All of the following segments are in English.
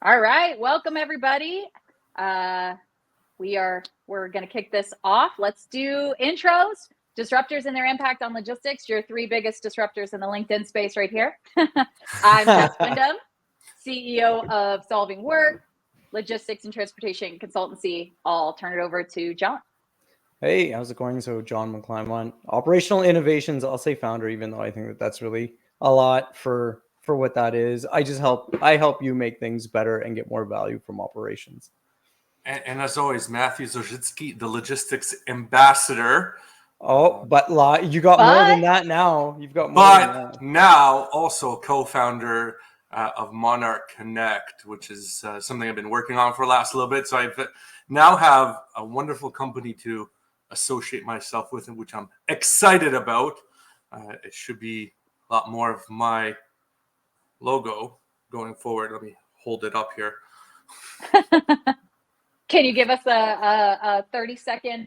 All right, welcome everybody. We're going to kick this off. Let's do intros. Disruptors and their impact on logistics. Your three biggest disruptors in the LinkedIn space right here. I'm Jess Wyndham, CEO of Solving Work, Logistics and Transportation Consultancy. I'll turn it over to John. Hey, how's it going? So John McClymont, operational innovations. I'll say founder, even though I think that that's really a lot for what that is. I help you make things better and get more value from operations. And as always, Matthew Zojitsky, the logistics ambassador. Oh, but you got more than that now. You've got more than that. Now also co-founder of Monarch Connect, which is something I've been working on for the last little bit. So I now have a wonderful company to associate myself with, and which I'm excited about. It should be a lot more of my logo going forward. Let me hold it up here. Can you give us a 30-second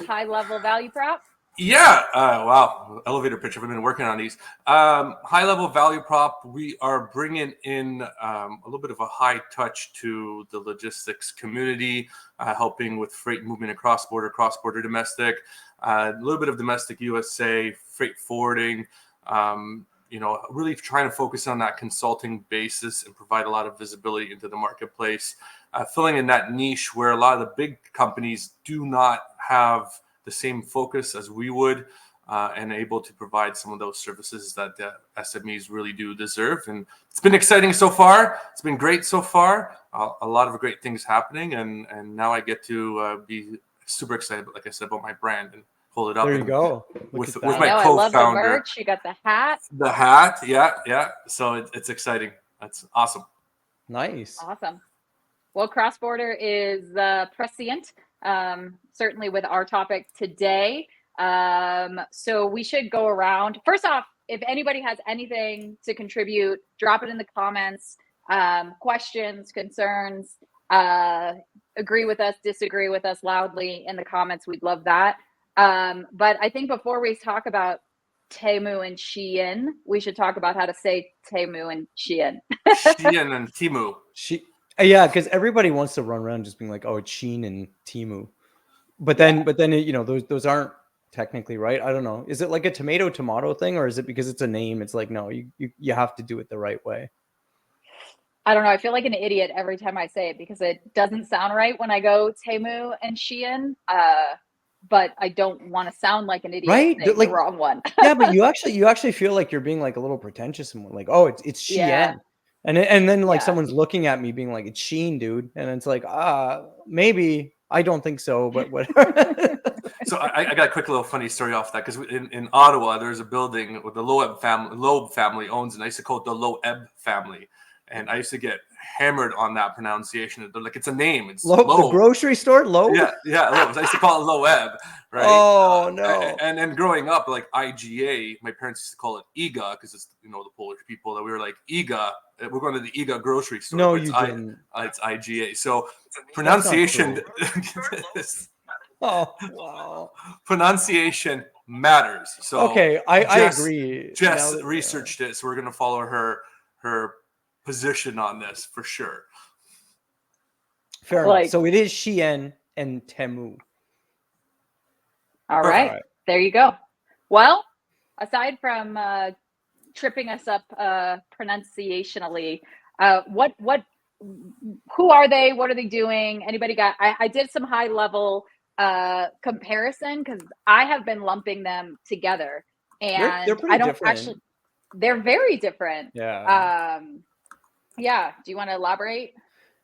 high-level value prop? Yeah. Wow. Elevator pitch. I've been working on these. High-level value prop. We are bringing in a little bit of a high touch to the logistics community, helping with freight movement across border, domestic, a little bit of domestic USA, freight forwarding, really trying to focus on that consulting basis and provide a lot of visibility into the marketplace, filling in that niche where a lot of the big companies do not have the same focus as we would, and able to provide some of those services that the SMEs really do deserve. And it's been exciting so far. It's been great so far. A lot of great things happening, and now I get to be super excited, like I said, about my brand and hold it up. There you go. With my co-founder. I love the merch. You got the hat. The hat, yeah. So it's exciting. That's awesome. Nice. Awesome. Well, cross-border is prescient, certainly with our topic today. So we should go around. First off, if anybody has anything to contribute, drop it in the comments. Questions, concerns, agree with us, disagree with us loudly in the comments. We'd love that. But I think before we talk about Temu and Shein, we should talk about how to say Temu and Shein. Shein and Temu. Yeah, because everybody wants to run around just being like, "Oh, it's Shein and Temu," but then those aren't technically right. I don't know. Is it like a tomato thing, or is it because it's a name? It's like, no, you have to do it the right way. I don't know. I feel like an idiot every time I say it because it doesn't sound right when I go Temu and Shein. But I don't want to sound like an idiot, right? Saying the wrong one. Yeah, but you actually feel like you're being like a little pretentious and like, oh, it's Shein. Yeah. And then like someone's looking at me being like, it's Shein, dude. And it's like, maybe. I don't think so, but whatever. So I got a quick little funny story off that, because in Ottawa, there's a building with the Loeb family owns, and I used to call it the Loeb family. And I used to get hammered on that pronunciation. They're like, it's a name. It's Loeb, the grocery store, Loeb? Yeah, Loeb. I used to call it Loeb, right? Oh, no. And then growing up, like IGA, my parents used to call it IGA, because it's, the Polish people, that we were like, IGA, we're going to the IGA grocery store. No, you didn't. It's IGA. So pronunciation... Oh, wow. Pronunciation matters. So okay, I agree. Jess researched it, so we're going to follow her position on this for sure. Fair enough. So it is Shein and Temu. All right. There you go. Well, aside from tripping us up pronunciationally, who are they? What are they doing? Anybody got? I did some high level comparison because I have been lumping them together, and they're pretty different. They're very different. Yeah. Yeah. Do you want to elaborate?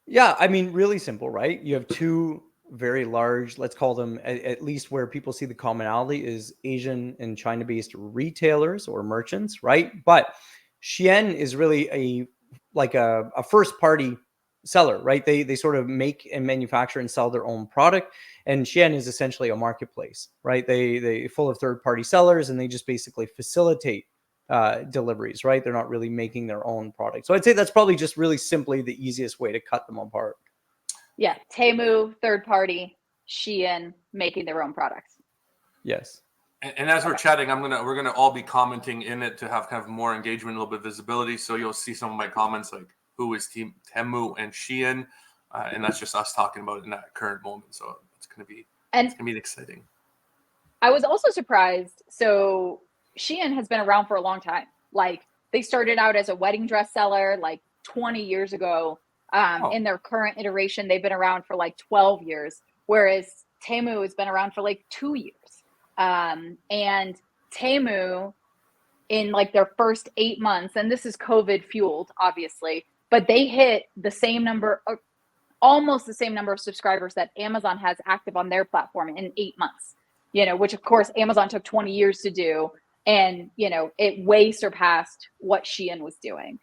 Yeah, I mean, really simple, right? You have two very large, let's call them, at least where people see the commonality, is Asian and China-based retailers or merchants, right? But Shein is really a first-party seller, right? They sort of make and manufacture and sell their own product, and Shein is essentially a marketplace, right? They full of third-party sellers, and they just basically facilitate deliveries, right? They're not really making their own product. So I'd say that's probably just really simply the easiest way to cut them apart. Yeah, Temu, third party, Shein, making their own products. Yes. And as we're chatting, we're gonna all be commenting in it to have kind of more engagement, a little bit of visibility. So you'll see some of my comments like who is Team Temu and Shein, and that's just us talking about it in that current moment. So it's gonna be exciting. I was also surprised. So Shein has been around for a long time. Like they started out as a wedding dress seller like 20 years ago. In their current iteration, they've been around for like 12 years, whereas Temu has been around for like 2 years. And Temu, in like their first 8 months, and this is COVID fueled, obviously, but they hit the same number, almost the same number of subscribers that Amazon has active on their platform in 8 months. Which of course Amazon took 20 years to do, and it way surpassed what Shein was doing,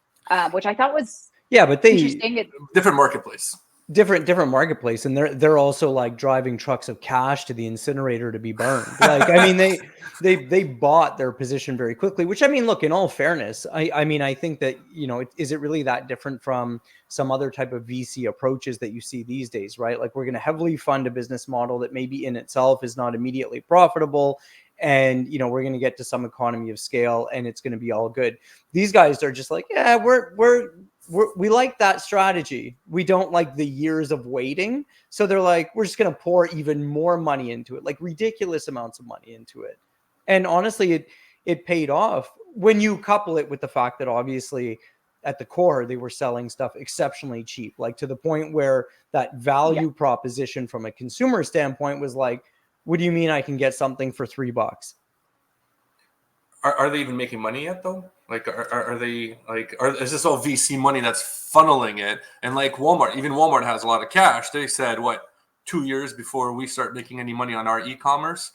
which I thought was but interesting. Different marketplace. Different marketplace, and they're also like driving trucks of cash to the incinerator to be burned. Like, I mean, they bought their position very quickly, which, I mean, look, in all fairness, I mean, I think that, is it really that different from some other type of VC approaches that you see these days, right? Like, we're going to heavily fund a business model that maybe in itself is not immediately profitable, and we're going to get to some economy of scale and it's going to be all good. These guys are just like, yeah, we like that strategy. We don't like the years of waiting. So they're like, we're just going to pour even more money into it, like ridiculous amounts of money into it. And honestly, it paid off when you couple it with the fact that obviously at the core, they were selling stuff exceptionally cheap, like to the point where that value proposition from a consumer standpoint was like, what do you mean I can get something for $3? Are they even making money yet though? Like, are they like, is this all VC money that's funneling it? And like Walmart, even Walmart has a lot of cash. They said, 2 years before we start making any money on our e-commerce?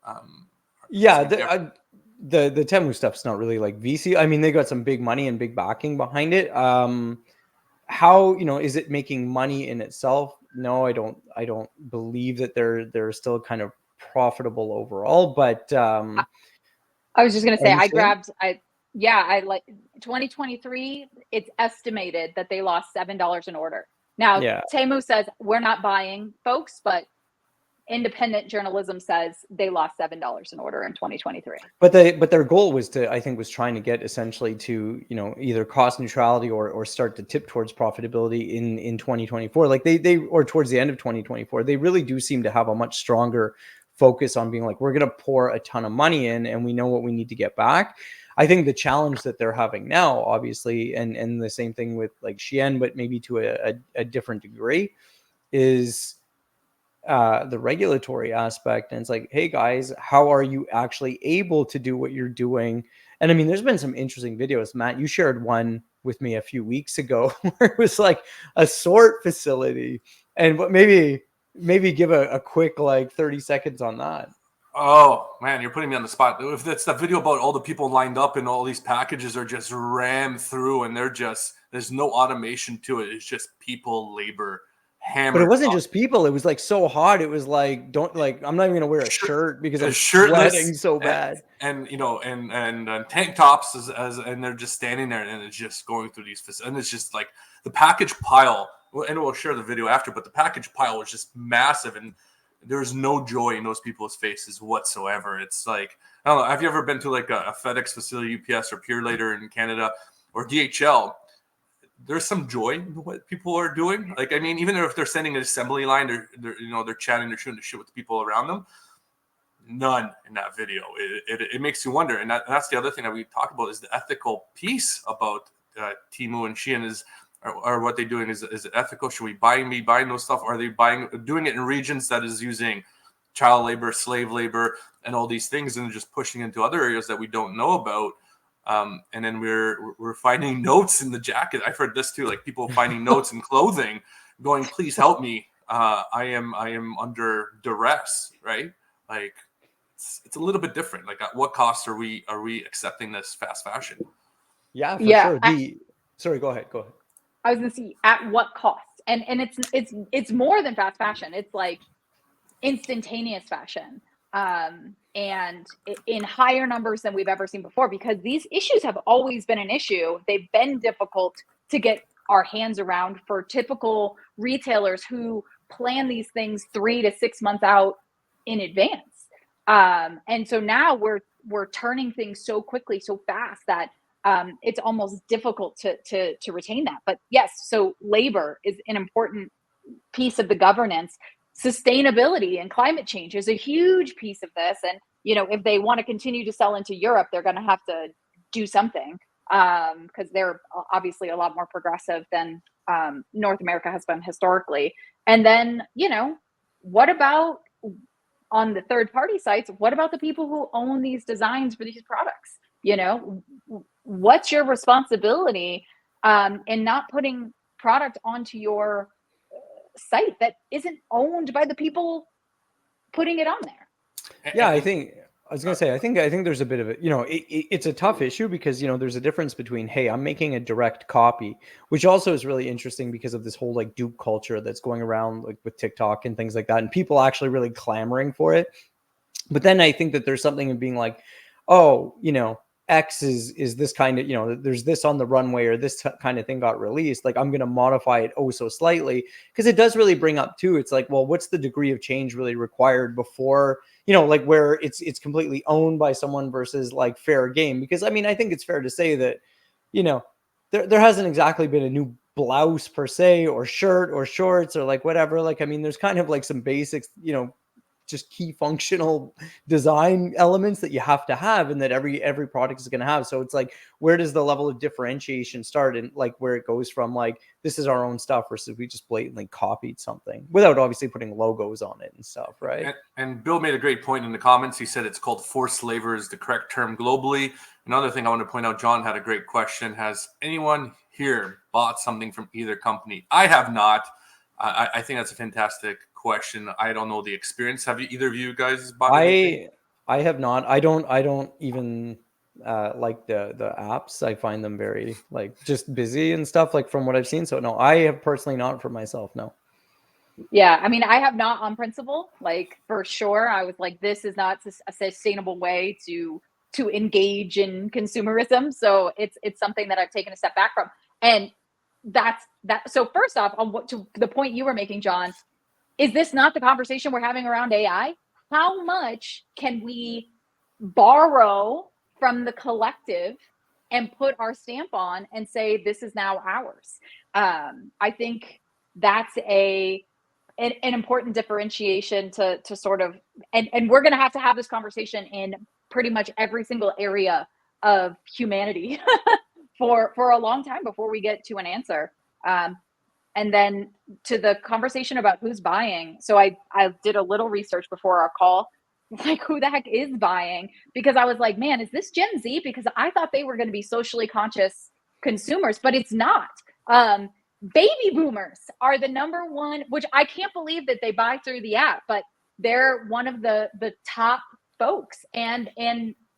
The Temu stuff's not really like VC. I mean, they got some big money and big backing behind it. How, is it making money in itself? No, I don't believe that they're still kind of profitable overall, but I was just going to say, I like 2023. It's estimated that they lost $7 an order. Now, Temu says we're not buying, folks, but independent journalism says they lost $7 an order in 2023. But their goal was trying to get essentially to, either cost neutrality or start to tip towards profitability in 2024. Like they or towards the end of 2024, they really do seem to have a much stronger focus on being like, we're going to pour a ton of money in and we know what we need to get back. I think the challenge that they're having now, obviously, and the same thing with like Shein, but maybe to a different degree, is the regulatory aspect. And it's like, hey guys, how are you actually able to do what you're doing? And I mean, there's been some interesting videos. Matt, you shared one with me a few weeks ago where it was like a sort facility, and maybe give a quick like 30 seconds on that. Oh man, you're putting me on the spot. If that's the video about all the people lined up and all these packages are just rammed through and there's no automation to it. It's just people, labor, hammered. But it wasn't just people. It was like so hot. It was like, I'm not even gonna wear a shirt because I'm sweating so bad. And tank tops and they're just standing there and it's just going through these facilities. And it's just like the package pile, and we'll share the video after, but the package pile was just massive and there's no joy in those people's faces whatsoever. It's like, I don't know, have you ever been to like a FedEx facility, UPS or Purelator in Canada or DHL? There's some joy in what people are doing. Like, I mean, even if they're sending an assembly line, they're chatting, they're shooting the shit with the people around them. None in that video. It makes you wonder. And that's the other thing that we talk about is the ethical piece about Temu and Shein are what they're doing. Is it ethical? Should we be buying those stuff? Or are they doing it in regions that is using child labor, slave labor, and all these things, and just pushing into other areas that we don't know about? And then we're finding notes in the jacket. I've heard this too, like people finding notes in clothing, going, "Please help me. I am under duress." Right? Like it's a little bit different. Like, at what cost are we accepting this fast fashion? Yeah, for sure. Sorry, go ahead. I was going to see at what cost, and it's more than fast fashion. It's like instantaneous fashion. And in higher numbers than we've ever seen before, because these issues have always been an issue. They've been difficult to get our hands around for typical retailers who plan these things 3 to 6 months out in advance. And so now we're turning things so quickly, so fast that it's almost difficult to retain that. But yes, so labor is an important piece of the governance. Sustainability and climate change is a huge piece of this. And, if they want to continue to sell into Europe, they're going to have to do something, because they're obviously a lot more progressive than North America has been historically. And then, what about on the third party sites? What about the people who own these designs for these products? What's your responsibility in not putting product onto your site that isn't owned by the people putting it on there? Yeah, I was going to say, I think there's a bit of it, it's a tough issue because, there's a difference between, hey, I'm making a direct copy, which also is really interesting because of this whole like dupe culture that's going around like with TikTok and things like that, and people actually really clamoring for it. But then I think that there's something in being like, oh, X is this kind of, there's this on the runway or this kind of thing got released. Like I'm going to modify it so slightly, because it does really bring up too. It's like, well, what's the degree of change really required before, like where it's completely owned by someone versus like fair game? Because I mean, I think it's fair to say that, there hasn't exactly been a new blouse per se or shirt or shorts or like whatever. Like, I mean, there's kind of like some basics, just key functional design elements that you have to have and that every product is going to have. So it's like, where does the level of differentiation start, and like where it goes from like, this is our own stuff versus we just blatantly copied something without obviously putting logos on it and stuff, right? And Bill made a great point in the comments. He said it's called forced labor is the correct term globally. Another thing I want to point out, John had a great question. Has anyone here bought something from either company? I have not. I think that's a fantastic question. I don't know the experience. Have you, either of you guys bought anything? I have not. I don't even like the apps. I find them very like just busy and stuff, like from what I've seen. So no, I have personally not for myself. No. Yeah, I mean, I have not on principle, like for sure. I was like, this is not a sustainable way to engage in consumerism. So it's something that I've taken a step back from. And that's that. So first off, on what to the point you were making, John, is this not the conversation we're having around AI? How much can we borrow from the collective and put our stamp on and say this is now ours? I think that's an important differentiation to sort of, and we're going to have this conversation in pretty much every single area of humanity for a long time before we get to an answer. And then to the conversation about who's buying. So I did a little research before our call, like who the heck is buying? Because I was like, man, is this Gen Z? Because I thought they were going to be socially conscious consumers, but it's not. Baby boomers are the number one, which I can't believe that they buy through the app, but they're one of the top folks. And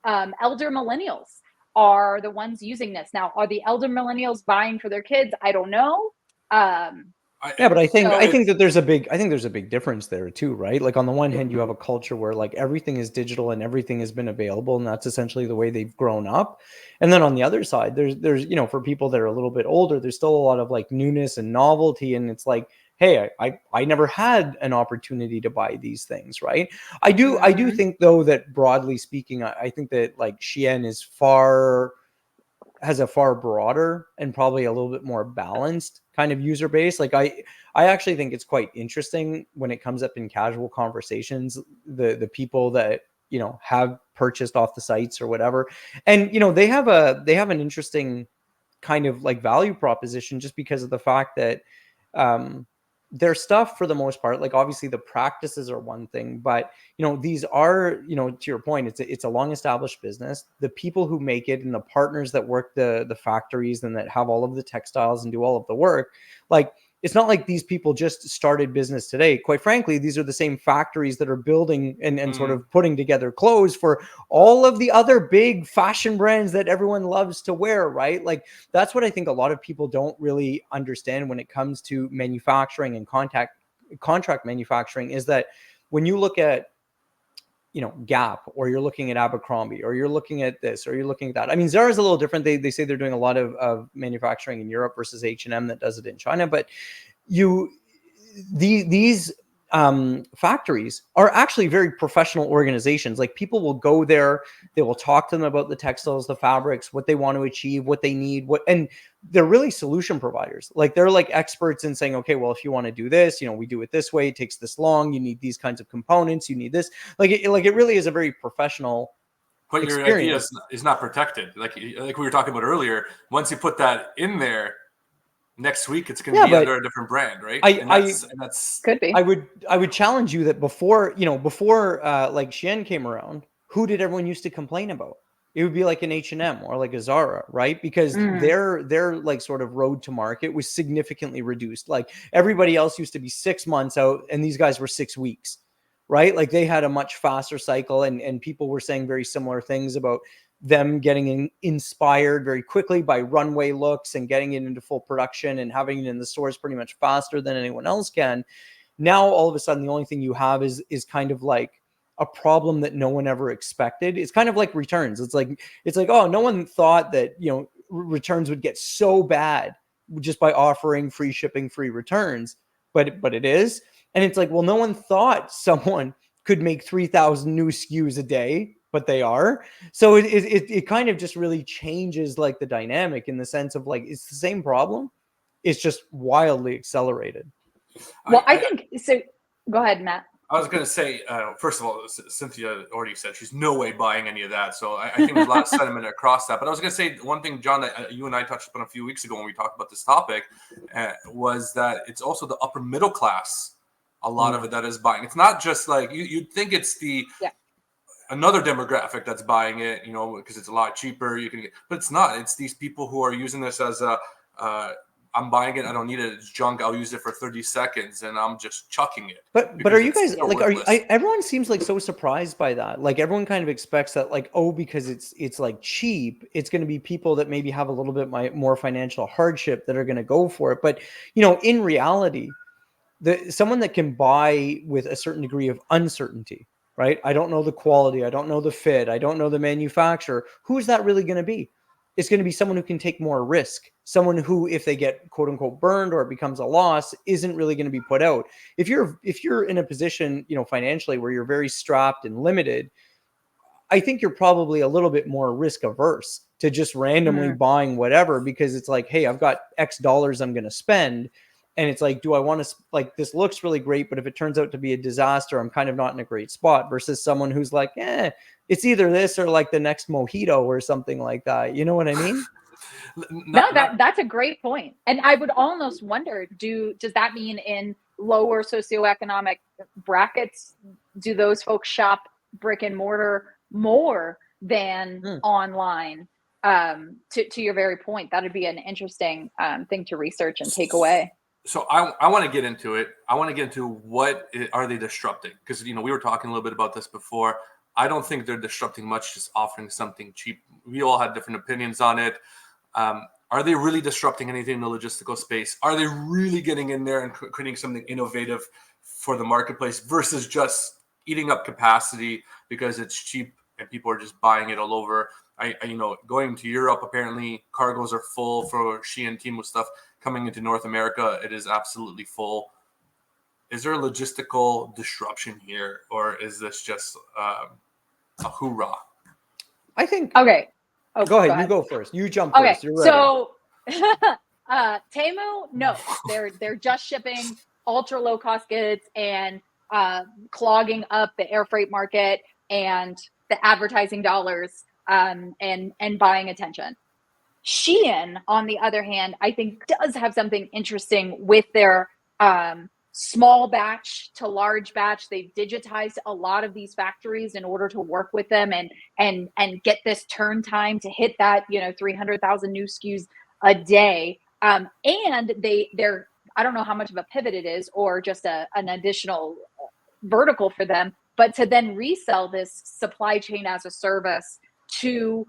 elder millennials are the ones using this. Now, are the elder millennials buying for their kids? I don't know. Yeah, but I think that there's a big difference there too, right? Like on the one hand, you have a culture where like everything is digital and everything has been available, and that's essentially the way they've grown up. And then on the other side, there's for people that are a little bit older, there's still a lot of like newness and novelty, and it's like, hey, I never had an opportunity to buy these things, right? I do think though that broadly speaking, I think that like Shein has a far broader and probably a little bit more balanced kind of user base. Like I actually think it's quite interesting when it comes up in casual conversations, the people that, have purchased off the sites or whatever. And, they have an interesting kind of like value proposition just because of the fact that, their stuff for the most part, like obviously the practices are one thing, but these are, to your point, it's a long established business. The people who make it and the partners that work the factories and that have all of the textiles and do all of the work, like it's not like these people just started business today. Quite frankly, these are the same factories that are building and sort of putting together clothes for all of the other big fashion brands that everyone loves to wear, right? Like that's what I think a lot of people don't really understand when it comes to manufacturing and contract manufacturing, is that when you look at Gap, or you're looking at Abercrombie, or you're looking at this, or you're looking at that. I mean, Zara's a little different. They say they're doing a lot of manufacturing in Europe versus H&M that does it in China. But these factories are actually very professional organizations. Like people will go there, they will talk to them about the textiles, the fabrics, what they want to achieve, what they need, and they're really solution providers. Like they're like experts in saying, okay, well, if you want to do this, we do it this way. It takes this long. You need these kinds of components. You need this. Like it really is a very professional But your idea is not protected. Like we were talking about earlier. Once you put that in there, next week it's going to be under a different brand, right? And that's could be. I would challenge you that before like Shein came around, who did everyone used to complain about? It would be like an H&M or like a Zara, right? Because their like sort of road to market was significantly reduced. Like everybody else used to be 6 months out, and these guys were 6 weeks, right? Like they had a much faster cycle, and people were saying very similar things about them getting inspired very quickly by runway looks and getting it into full production and having it in the stores pretty much faster than anyone else can. Now, all of a sudden, the only thing you have is kind of like a problem that no one ever expected. It's kind of like returns. It's like, oh, no one thought that, returns would get so bad just by offering free shipping, free returns, but it is. And it's like, well, no one thought someone could make 3,000 new SKUs a day, but they are. So it kind of just really changes like the dynamic in the sense of like, it's the same problem. It's just wildly accelerated. Well, I think so. Go ahead, Matt. I was going to say, first of all, Cynthia already said she's no way buying any of that. So I think there's a lot of sentiment across that. But I was going to say one thing, John, that you and I touched upon a few weeks ago when we talked about this topic, was that it's also the upper middle class, a lot of it that is buying. It's not just like, you'd think it's another demographic that's buying it, because it's a lot cheaper. You can get, but it's not. It's these people who are using this as I'm buying it. I don't need it. It's junk. I'll use it for 30 seconds and I'm just chucking it. But are you guys like, everyone seems like so surprised by that. Like everyone kind of expects that like, oh, because it's like cheap, it's going to be people that maybe have a little bit more financial hardship that are going to go for it. But, in reality, someone that can buy with a certain degree of uncertainty, right? I don't know the quality. I don't know the fit. I don't know the manufacturer. Who is that really going to be? It's going to be someone who can take more risk. Someone who, if they get quote unquote burned or it becomes a loss, isn't really going to be put out. If you're in a position, financially where you're very strapped and limited, I think you're probably a little bit more risk averse to just randomly buying whatever, because it's like, hey, I've got X dollars I'm going to spend. And it's like, do I want to, like, this looks really great, but if it turns out to be a disaster, I'm kind of not in a great spot, versus someone who's like, it's either this or like the next mojito or something like that. You know what I mean? That's a great point. And I would almost wonder, does that mean in lower socioeconomic brackets, do those folks shop brick and mortar more than online? To your very point, that'd be an interesting thing to research and take away. So I want to get into it. I want to get into what are they disrupting? Because, we were talking a little bit about this before. I don't think they're disrupting much, just offering something cheap. We all had different opinions on it. Are they really disrupting anything in the logistical space? Are they really getting in there and creating something innovative for the marketplace versus just eating up capacity because it's cheap and people are just buying it all over? Going to Europe, apparently cargoes are full for Shein Temu stuff. Coming into North America, it is absolutely full. Is there a logistical disruption here, or is this just a hoorah? I think. Okay. Go ahead. You go first. You jump okay. first. You're ready. So, Temu, no, they're just shipping ultra low cost goods and clogging up the air freight market and the advertising dollars and buying attention. Shein, on the other hand, I think does have something interesting with their small batch to large batch. They've digitized a lot of these factories in order to work with them and get this turn time to hit that 300,000 new SKUs a day. And they're I don't know how much of a pivot it is or just an additional vertical for them, but to then resell this supply chain as a service to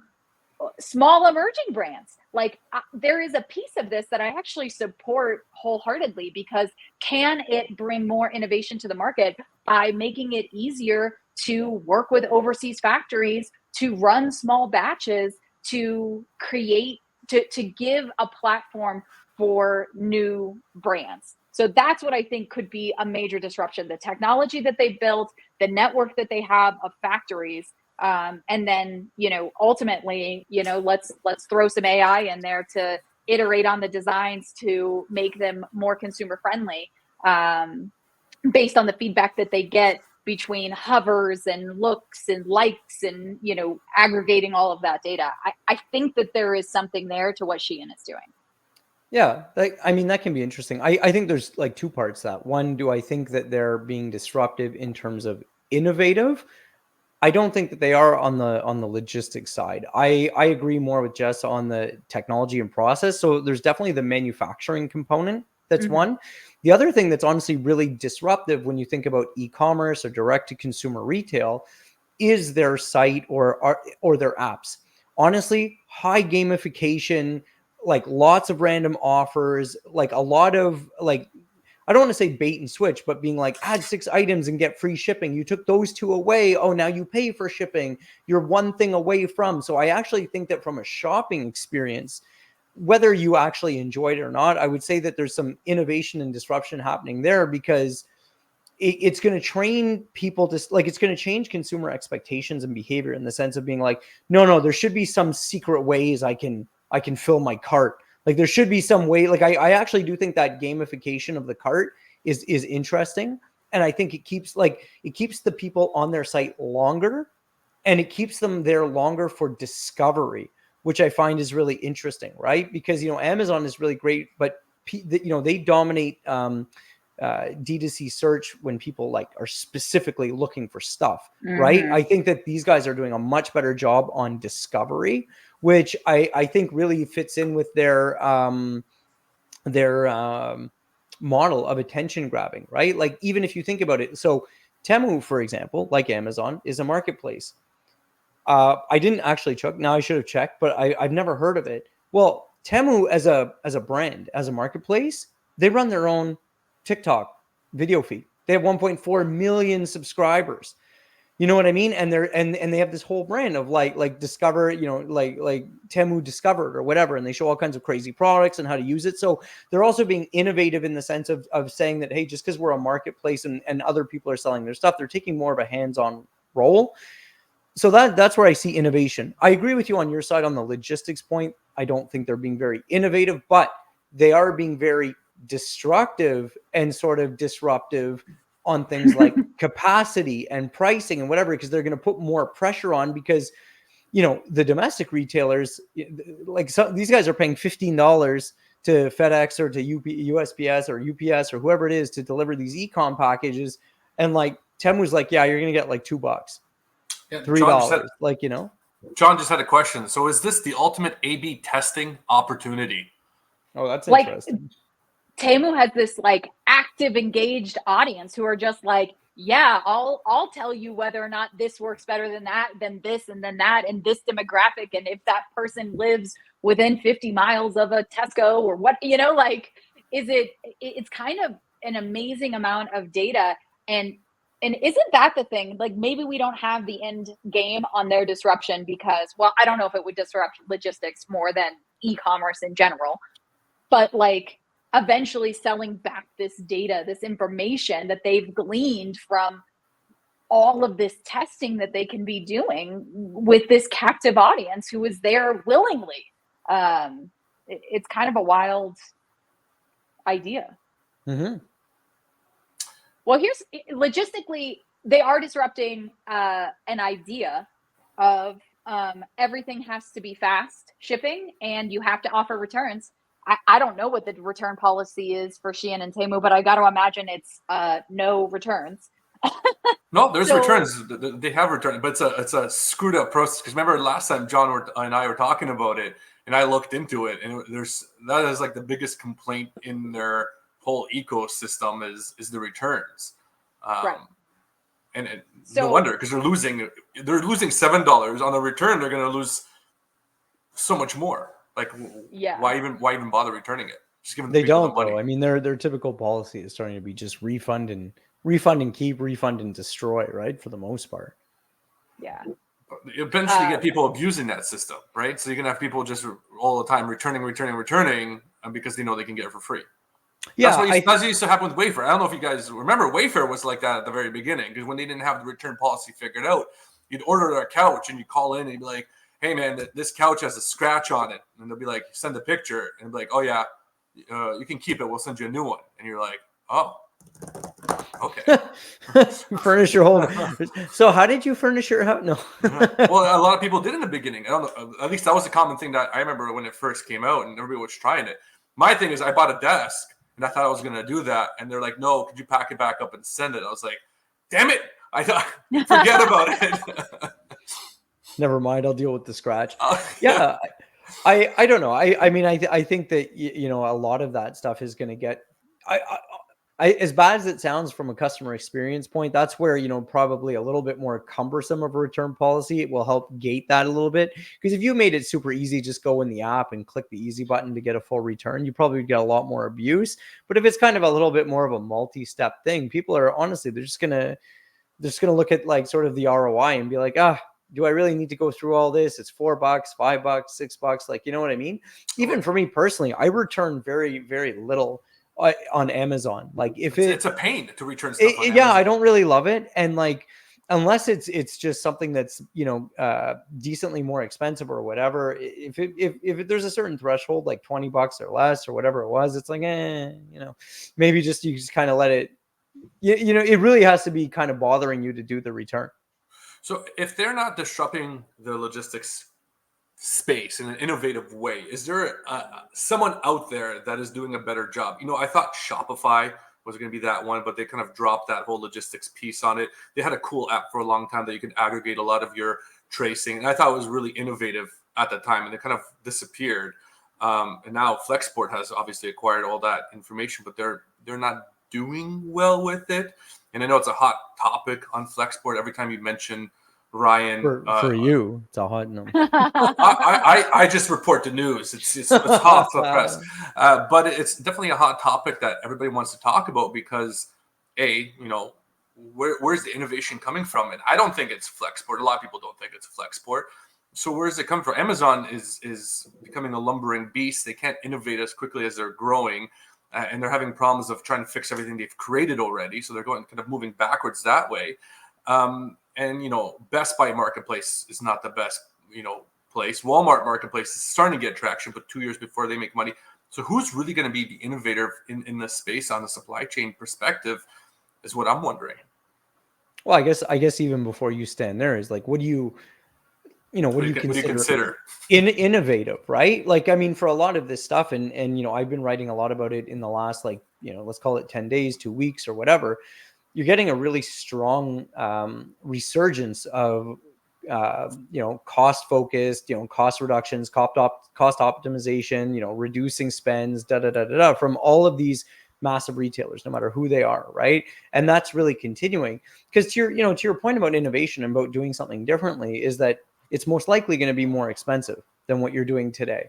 small emerging brands. Like there is a piece of this that I actually support wholeheartedly, because can it bring more innovation to the market by making it easier to work with overseas factories, to run small batches, to create, to give a platform for new brands. So that's what I think could be a major disruption. The technology that they built, the network that they have of factories, and then, ultimately, let's throw some AI in there to iterate on the designs to make them more consumer friendly, based on the feedback that they get between hovers and looks and likes and, aggregating all of that data. I think that there is something there to what Shein is doing. Yeah, I mean, that can be interesting. I think there's like two parts to that. One, do I think that they're being disruptive in terms of innovative? I don't think that they are on the logistics side. I agree more with Jess on the technology and process. So there's definitely the manufacturing component. That's one. The other thing that's honestly really disruptive when you think about e-commerce or direct to consumer retail is their site or their apps. Honestly, high gamification, like lots of random offers, like a lot of like, I don't want to say bait and switch, but being like, add 6 items and get free shipping. You took those 2 away. Oh, now you pay for shipping. You're one thing away from. So I actually think that from a shopping experience, whether you actually enjoy it or not, I would say that there's some innovation and disruption happening there, because it's going to train people to, like, it's going to change consumer expectations and behavior in the sense of being like, no, there should be some secret ways I can fill my cart. Like there should be some way, like I actually do think that gamification of the cart is interesting. And I think it keeps the people on their site longer, and it keeps them there longer for discovery, which I find is really interesting, right? Because, Amazon is really great, but they dominate D2C search when people like are specifically looking for stuff, right? I think that these guys are doing a much better job on discovery, which I think really fits in with their model of attention grabbing, right? Like even if you think about it, so Temu, for example, like Amazon, is a marketplace. I didn't actually check. Now I should have checked, but I've never heard of it. Well, Temu as a brand, as a marketplace, they run their own TikTok video feed. They have 1.4 million subscribers. You know what I mean? And they have this whole brand of like Discover, like Temu Discovered or whatever, and they show all kinds of crazy products and how to use it. So they're also being innovative in the sense of saying that, hey, just because we're a marketplace and other people are selling their stuff, they're taking more of a hands-on role. So that's where I see innovation. I agree with you on your side on the logistics point. I don't think they're being very innovative, but they are being very destructive and sort of disruptive on things like capacity and pricing and whatever, because they're going to put more pressure on, because the domestic retailers, like these guys are paying $15 to FedEx or to USPS or UPS or whoever it is to deliver these e-com packages, and like Temu's like, yeah, you're going to get like $2. Yeah, $3, John just had a question. So is this the ultimate A/B testing opportunity? Oh, that's interesting. Temu has this like active, engaged audience who are just like, yeah, I'll tell you whether or not this works better than that, than this, and then that, and this demographic, and if that person lives within 50 miles of a Tesco or what, it's kind of an amazing amount of data. And isn't that the thing? Like maybe we don't have the end game on their disruption because, well, I don't know if it would disrupt logistics more than e-commerce in general, but like eventually selling back this data, this information that they've gleaned from all of this testing that they can be doing with this captive audience who is there willingly. It's kind of a wild idea. Well, here's logistically, they are disrupting an idea of everything has to be fast shipping and you have to offer returns. I don't know what the return policy is for Shein and Temu, but I got to imagine it's no returns. No, there's returns. They have returns, but it's a screwed up process. Because remember last time John and I were talking about it, and I looked into it, and that is like the biggest complaint in their whole ecosystem is the returns. Right. And no wonder, because they're losing $7 on the return. They're going to lose so much more. Like, yeah. Why even bother returning it? Just giving they don't the money. Though. I mean, their typical policy is starting to be just refund and keep, refund and destroy, right? For the most part. Yeah. You eventually get people abusing that system, right? So you're gonna have people just all the time returning, because they know they can get it for free. Yeah, That's what used to happen with Wayfair. I don't know if you guys remember, Wayfair was like that at the very beginning, because when they didn't have the return policy figured out, you'd order a couch and you call in and you'd be like, hey man, this couch has a scratch on it. And they'll be like, send a picture. And be like, oh yeah, you can keep it. We'll send you a new one. And you're like, oh, okay. Furnish your home. So how did you furnish your house? No. Well, a lot of people did in the beginning. I don't know. At least that was a common thing that I remember when it first came out and everybody was trying it. My thing is I bought a desk and I thought I was going to do that. And they're like, no, could you pack it back up and send it? I was like, damn it. I thought, forget about it. Never mind. I'll deal with the scratch. Yeah. I don't know. I mean, I think that, you know, a lot of that stuff is going to get, as bad as it sounds from a customer experience point, that's where, you know, probably a little bit more cumbersome of a return policy. It will help gate that a little bit, because if you made it super easy, just go in the app and click the easy button to get a full return, you probably would get a lot more abuse. But if it's kind of a little bit more of a multi-step thing, people are honestly, they're just gonna look at like sort of the ROI and be like, do I really need to go through all this? It's $4, $5, $6. Like, you know what I mean? Even for me personally, I return very, very little on Amazon. Like if it's a pain to return stuff on Amazon. I don't really love it. And like, unless it's just something that's, you know, decently more expensive or whatever, if there's a certain threshold, like $20 or less or whatever it was, it's like, you know, maybe you just kind of let it, you know, it really has to be kind of bothering you to do the return. So if they're not disrupting the logistics space in an innovative way, is there someone out there that is doing a better job? You know, I thought Shopify was going to be that one, but they kind of dropped that whole logistics piece on it. They had a cool app for a long time that you could aggregate a lot of your tracing, and I thought it was really innovative at the time, and it kind of disappeared. And now Flexport has obviously acquired all that information, but they're not doing well with it. And I know it's a hot topic on Flexport. Every time you mention Ryan, for you, it's a hot no. I just report the news. It's hot for the press, but it's definitely a hot topic that everybody wants to talk about because, you know, where's the innovation coming from? And I don't think it's Flexport. A lot of people don't think it's Flexport. So where does it come from? Amazon is becoming a lumbering beast. They can't innovate as quickly as they're growing, and they're having problems of trying to fix everything they've created already. So they're going kind of moving backwards that way. And, you know, Best Buy Marketplace is not the best, you know, place. Walmart Marketplace is starting to get traction, but 2 years before they make money. So who's really going to be the innovator in this space on the supply chain perspective is what I'm wondering. Well, I guess even before you stand there is like, what do you consider innovative, right? Like, I mean, for a lot of this stuff, and, you know, I've been writing a lot about it in the last, like, you know, let's call it 10 days, 2 weeks or whatever. You're getting a really strong resurgence of, you know, cost focused, you know, cost reductions, cost optimization, you know, reducing spends, from all of these massive retailers, no matter who they are, right? And that's really continuing because to your point about innovation and about doing something differently is that it's most likely going to be more expensive than what you're doing today.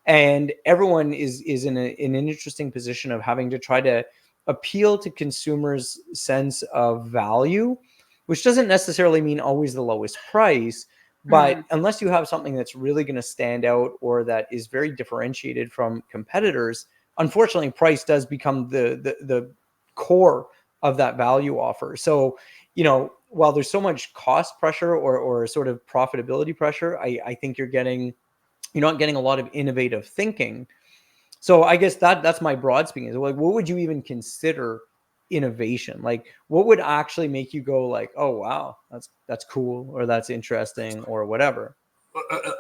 And everyone is in an interesting position of having to try to appeal to consumers' sense of value, which doesn't necessarily mean always the lowest price, but unless you have something that's really going to stand out or that is very differentiated from competitors, unfortunately, price does become the core of that value offer. So, you know, while there's so much cost pressure or sort of profitability pressure, I think you're not getting a lot of innovative thinking. So I guess that's my broad speaking. Is like, what would you even consider innovation? Like, what would actually make you go like, oh wow, that's cool, or that's interesting, or whatever?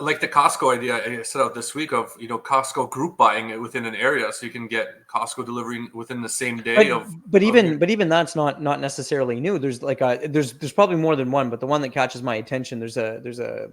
Like the Costco idea I set out this week of, you know, Costco group buying it within an area, so you can get Costco delivery within the same day. But even that's not necessarily new. There's like there's probably more than one, but the one that catches my attention, there's a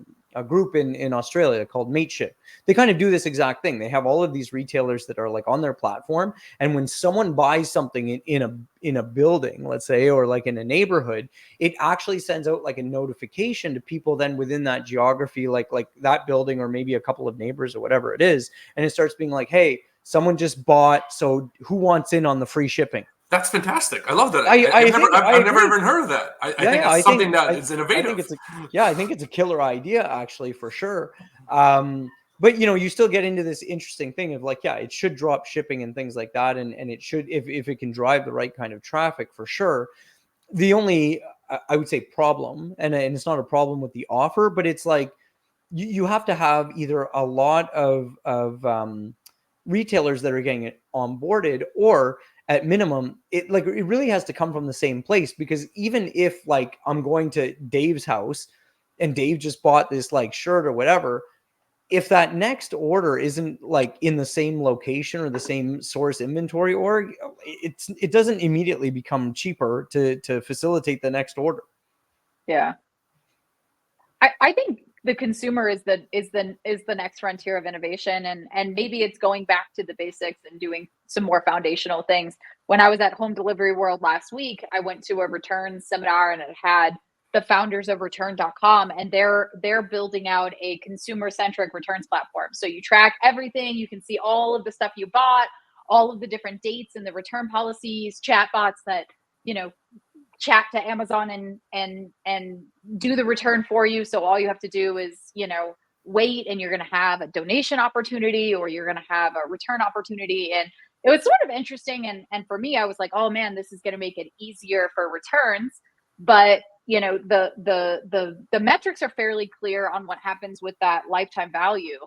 group in Australia called Mateship. They kind of do this exact thing. They have all of these retailers that are like on their platform, and when someone buys something in a building, let's say, or like in a neighborhood, it actually sends out like a notification to people then within that geography, like that building or maybe a couple of neighbors or whatever it is, and it starts being like, hey, someone just bought, so who wants in on the free shipping? That's fantastic. I love that. I've never even heard of that. I think it's something that is innovative. I think it's a killer idea, actually, for sure. but you still get into this interesting thing of like, yeah, it should drop shipping and things like that, and it should, if it can drive the right kind of traffic, for sure. The only, I would say, problem, and it's not a problem with the offer, but it's like you have to have either a lot of retailers that are getting it onboarded, or at minimum, it really has to come from the same place. Because even if like I'm going to Dave's house and Dave just bought this like shirt or whatever, if that next order isn't like in the same location or the same source inventory org, it doesn't immediately become cheaper to facilitate the next order. Yeah. I think the consumer is the next frontier of innovation, and maybe it's going back to the basics and doing some more foundational things. When I was at Home Delivery World last week, I went to a return seminar, and it had the founders of return.com, and they're building out a consumer-centric returns platform. So you track everything, you can see all of the stuff you bought, all of the different dates and the return policies, chatbots that, chat to Amazon and do the return for you. So all you have to do is, wait, and you're going to have a donation opportunity, or you're going to have a return opportunity. And it was sort of interesting. And for me, I was like, oh man, this is going to make it easier for returns. But the metrics are fairly clear on what happens with that lifetime value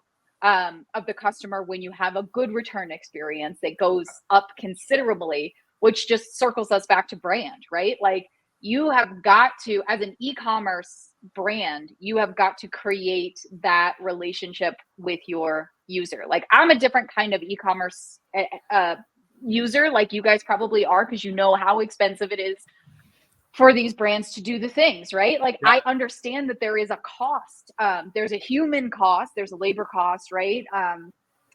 of the customer when you have a good return experience that goes up considerably, which just circles us back to brand, right? Like, you have got to, as an e-commerce brand, you have got to create that relationship with your user. Like, I'm a different kind of e-commerce user, like you guys probably are, because you know how expensive it is for these brands to do the things, right? Like, I understand that there is a cost. There's a human cost, there's a labor cost, right?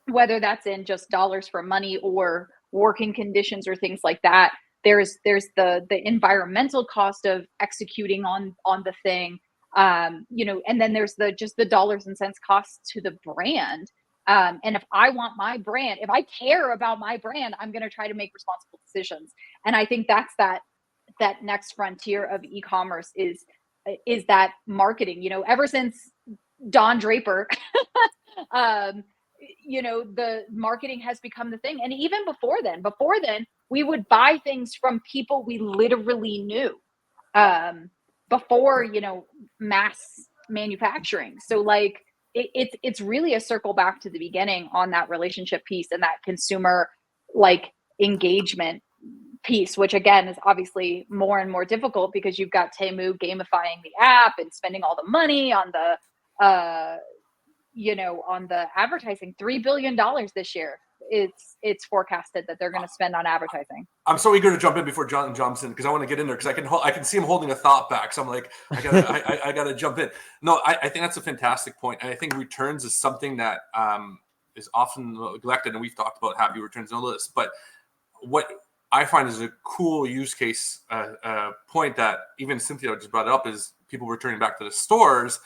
Whether that's in just dollars for money or working conditions or things like that. There's the environmental cost of executing on the thing, and then there's the dollars and cents cost to the brand. And if I want my brand, if I care about my brand, I'm going to try to make responsible decisions. And I think that's that next frontier of e-commerce is that marketing. Ever since Don Draper, the marketing has become the thing. And even before then, we would buy things from people we literally knew, before, mass manufacturing. So like, it's really a circle back to the beginning on that relationship piece and that consumer like engagement piece, which again is obviously more and more difficult because you've got Temu gamifying the app and spending all the money on the on the advertising. $3 billion this year it's forecasted that they're going to spend on advertising. I'm so eager to jump in before John jumps in, because I want to get in there, because I can see him holding a thought back. So I'm like, I gotta jump in. No, I think that's a fantastic point. And I think returns is something that is often neglected, and we've talked about happy returns and all this. But what I find is a cool use case point that even Cynthia just brought up is people returning back to the stores.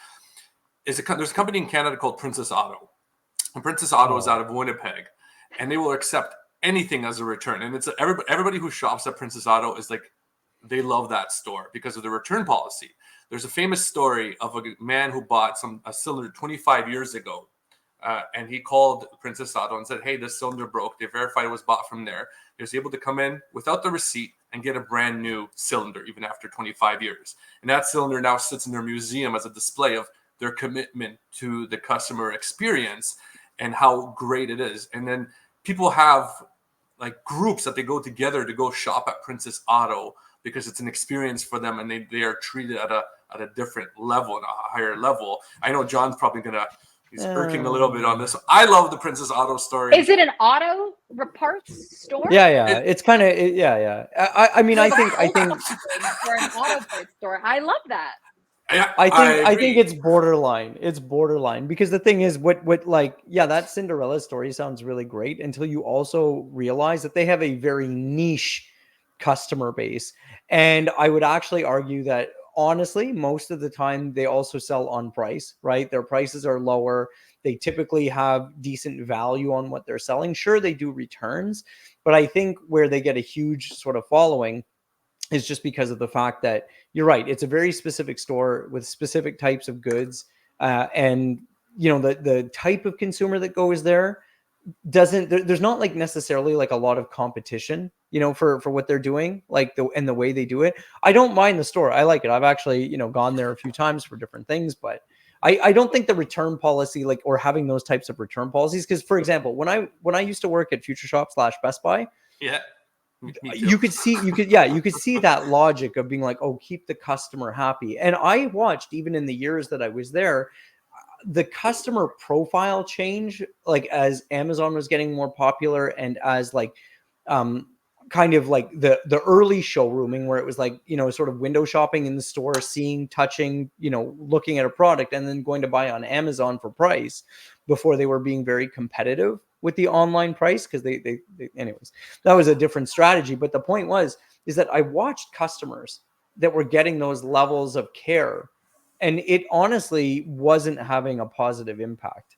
There's a company in Canada called Princess Auto. And Princess Auto is out of Winnipeg, and they will accept anything as a return. And it's everybody who shops at Princess Auto is like, they love that store because of the return policy. There's a famous story of a man who bought a cylinder 25 years ago. And he called Princess Auto and said, hey, this cylinder broke. They verified it was bought from there. He was able to come in without the receipt and get a brand new cylinder, even after 25 years. And that cylinder now sits in their museum as a display of their commitment to the customer experience and how great it is. And then people have like groups that they go together to go shop at Princess Auto because it's an experience for them, and they are treated at a different level and a higher level. I know John's probably he's irking a little bit on this. I love the Princess Auto story. Is it an auto parts store? Yeah. It's kind of, yeah. I mean, I think or an auto parts store. I love that. I think it's borderline. It's borderline, because the thing is, what that Cinderella story sounds really great until you also realize that they have a very niche customer base. And I would actually argue that honestly, most of the time they also sell on price, right? Their prices are lower. They typically have decent value on what they're selling. Sure, they do returns, but I think where they get a huge sort of following is just because of the fact that you're right. It's a very specific store with specific types of goods. And the type of consumer that goes there there's not like necessarily like a lot of competition, for what they're doing, like the way they do it. I don't mind the store. I like it. I've actually, gone there a few times for different things, but I don't think the return policy, like, or having those types of return policies, because for example, when I used to work at Future Shop / Best Buy, Yeah. Me too. you could see that logic of being like, oh, keep the customer happy. And I watched, even in the years that I was there, the customer profile change, like as Amazon was getting more popular, and as like kind of like the early showrooming, where it was like, sort of window shopping in the store, seeing, touching, looking at a product, and then going to buy on Amazon for price, before they were being very competitive with the online price, because they anyways, that was a different strategy. But the point is that I watched customers that were getting those levels of care, and it honestly wasn't having a positive impact.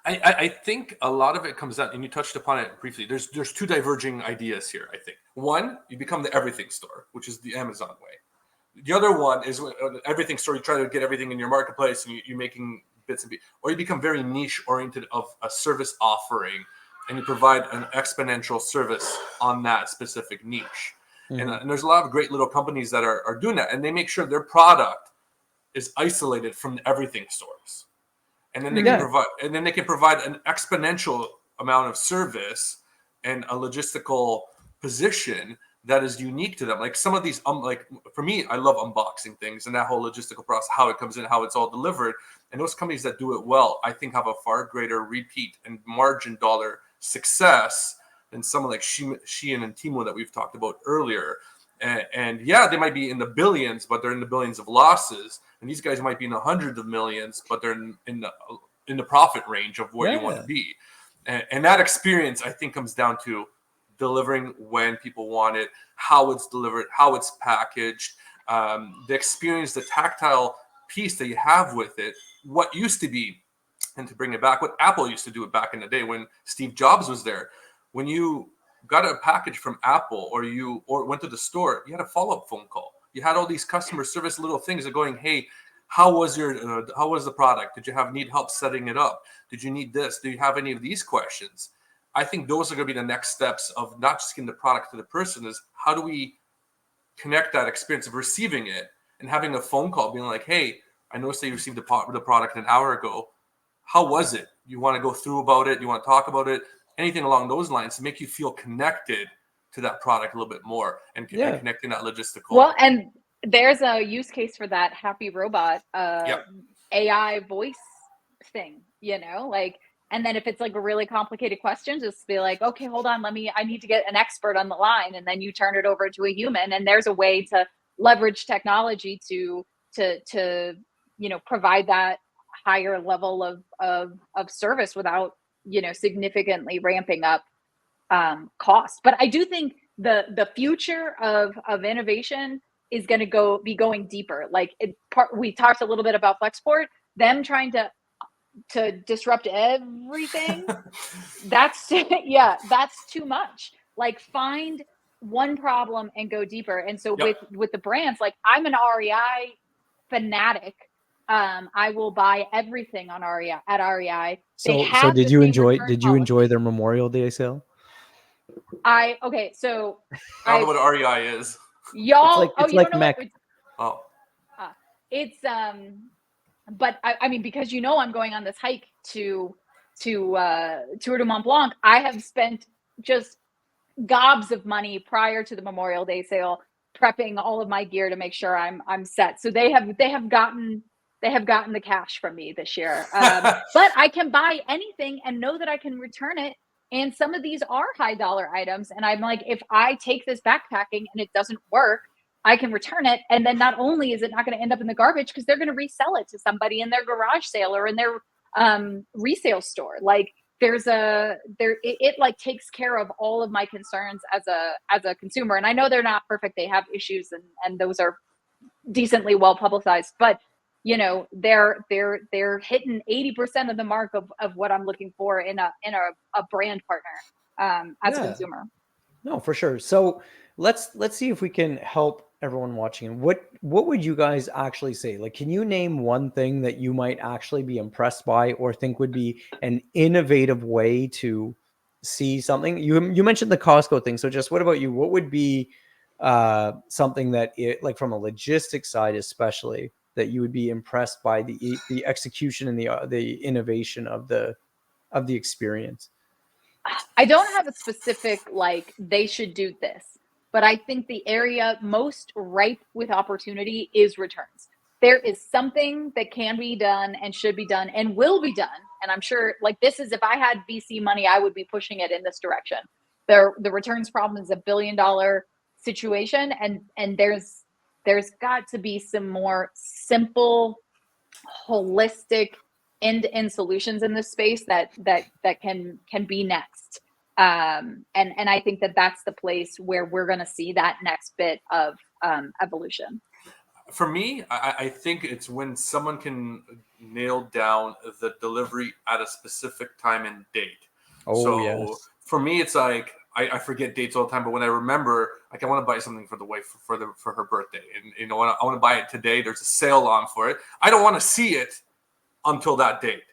I think a lot of it comes down, and you touched upon it briefly. There's two diverging ideas here. I think one, you become the everything store, which is the Amazon way. The other one is everything store. You try to get everything in your marketplace, and you're making bits and pieces, or you become very niche oriented of a service offering, and you provide an exponential service on that specific niche. Mm-hmm. And there's a lot of great little companies that are doing that, and they make sure their product is isolated from the everything stores. And then they can provide an exponential amount of service and a logistical position that is unique to them. Like some of these, like for me, I love unboxing things and that whole logistical process, how it comes in, how it's all delivered. And those companies that do it well, I think, have a far greater repeat and margin dollar success than someone like Shein and Temu that we've talked about earlier. And yeah, they might be in the billions, but they're in the billions of losses. And these guys might be in the hundreds of millions, but they're in the profit range of where you want to be. And that experience, I think, comes down to delivering when people want it, how it's delivered, how it's packaged, the experience, the tactile piece that you have with it, what used to be, and to bring it back, what Apple used to do it back in the day when Steve Jobs was there. When you got a package from Apple or went to the store, you had a follow-up phone call. You had all these customer service little things that going, hey, how was the product? Did you need help setting it up? Did you need this? Do you have any of these questions? I think those are going to be the next steps of not just getting the product to the person, is how do we connect that experience of receiving it and having a phone call being like, hey, I noticed that you received the product an hour ago. How was it? You want to go through about it? You want to talk about it? Anything along those lines to make you feel connected to that product a little bit more and connecting that logistical. Well, and there's a use case for that Happy Robot AI voice thing, like, and then if it's like a really complicated question, just be like, okay, hold on, I need to get an expert on the line. And then you turn it over to a human. And there's a way to leverage technology to provide that higher level of service without, significantly ramping up cost. But I do think the future of innovation is going to be going deeper. Like we talked a little bit about Flexport, them trying to disrupt everything. That's too much. Like, find one problem and go deeper. And so with the brands, like, I'm an REI fanatic. I will buy everything on REI. So did you enjoy their Memorial Day sale? I don't know what REI is. Y'all, it's like Mech. It's but I mean, because I'm going on this hike to Tour de Mont Blanc, I have spent just gobs of money prior to the Memorial Day sale prepping all of my gear to make sure I'm set. So they have gotten the cash from me this year. But I can buy anything and know that I can return it. And some of these are high dollar items. And I'm like, if I take this backpacking and it doesn't work, I can return it. And then not only is it not going to end up in the garbage, because they're going to resell it to somebody in their garage sale or in their resale store. Like, it like takes care of all of my concerns as a consumer. And I know they're not perfect. They have issues and those are decently well publicized, but they're hitting 80% of the mark of what I'm looking for in a brand partner as a consumer. No, for sure. So let's see if we can help everyone watching. And what would you guys actually say? Like, can you name one thing that you might actually be impressed by or think would be an innovative way to see something? You mentioned the Costco thing. So just what about you? What would be something that like from a logistics side, especially, that you would be impressed by the execution and the innovation of the experience? I don't have a specific, like, they should do this, but I think the area most ripe with opportunity is returns. There is something that can be done and should be done and will be done. And I'm sure, like, this is, if I had VC money, I would be pushing it in this direction. The returns problem is $1 billion situation. And there's got to be some more simple, holistic end-to-end solutions in this space that can be next. And I think that that's the place where we're going to see that next bit of evolution. For me, I think it's when someone can nail down the delivery at a specific time and date. Oh, so yes. For me, it's like I forget dates all the time, but when I remember, like, I want to buy something for the wife for her birthday, and I want to buy it today. There's a sale on for it. I don't want to see it until that date.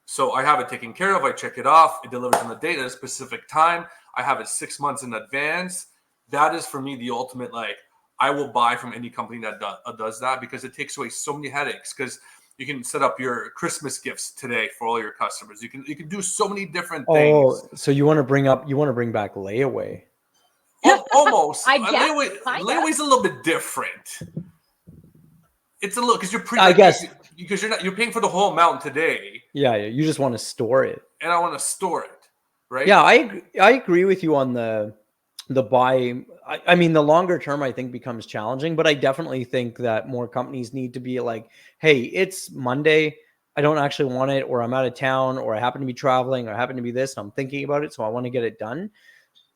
So I have it taken care of. I check it off. It delivers on the date at a specific time. I have it 6 months in advance. That is, for me, the ultimate, like, I will buy from any company that does that, because it takes away so many headaches. Because you can set up your Christmas gifts today for all your customers. You can do so many different things. Oh, so you want to bring back layaway? Almost. I guess, layaway's a little bit different. It's a little, because you're paying for the whole amount today. Yeah, you just want to store it. And I want to store it, right? Yeah, I agree with you on the buy. I mean, the longer term, I think, becomes challenging, but I definitely think that more companies need to be like, hey, it's Monday, I don't actually want it, or I'm out of town, or I happen to be traveling, or I happen to be this, and I'm thinking about it, so I want to get it done.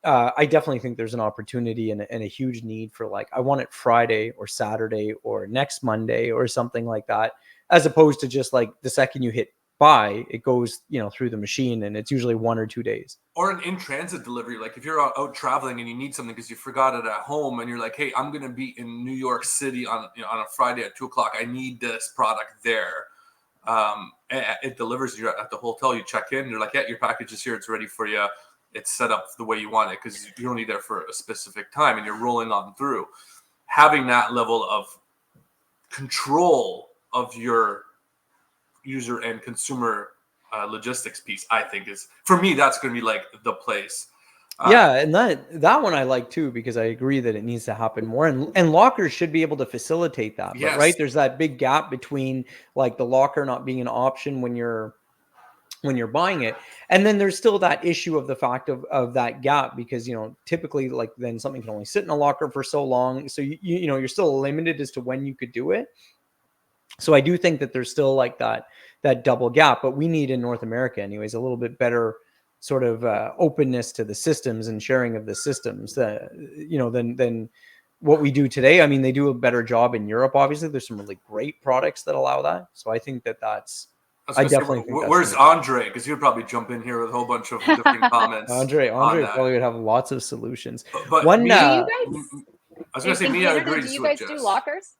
I definitely think there's an opportunity and a huge need for, like, I want it Friday or Saturday or next Monday or something like that, as opposed to just like the second you hit buy, it goes, through the machine, and it's usually 1 or 2 days. Or an in-transit delivery. Like, if you're out traveling and you need something because you forgot it at home, and you're like, hey, I'm going to be in New York City on a Friday at 2:00. I need this product there. It delivers you at the hotel. You check in, you're like, yeah, your package is here. It's ready for you. It's set up the way you want it, because you're only there for a specific time and you're rolling on through. Having that level of control of your user and consumer logistics piece, I think, is, for me, that's going to be like the place. Yeah, and that one I like too, because I agree that it needs to happen more, and lockers should be able to facilitate that. Yes. But right, there's that big gap between, like, the locker not being an option when you're buying it, and then there's still that issue of the fact of that gap, because typically, like, then something can only sit in a locker for so long, so you're still limited as to when you could do it. So I do think that there's still, like, that double gap, but we need, in North America anyways, a little bit better sort of openness to the systems and sharing of the systems than what we do today. I mean, they do a better job in Europe. Obviously, there's some really great products that allow that. So I think that's. I definitely think. Where's Andre? Because he'd probably jump in here with a whole bunch of different comments. Andre probably would have lots of solutions. But one, I was going to say, Mia agrees. Do you guys do lockers?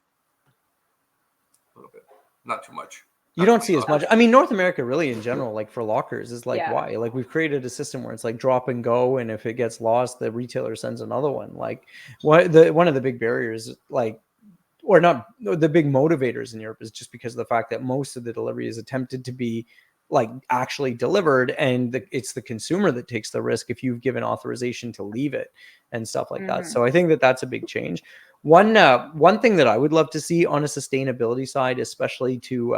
A little bit, not too much. You don't see as much. I mean, North America, really, in general, like, for lockers, is like, Yeah. Why? Like, we've created a system where it's like drop and go, and if it gets lost, the retailer sends another one. Like, one of the big barriers, like, or not, the big motivators in Europe, is just because of the fact that most of the delivery is attempted to be, like, actually delivered, and it's the consumer that takes the risk if you've given authorization to leave it and stuff like that. So I think that that's a big change. One thing that I would love to see on a sustainability side, especially to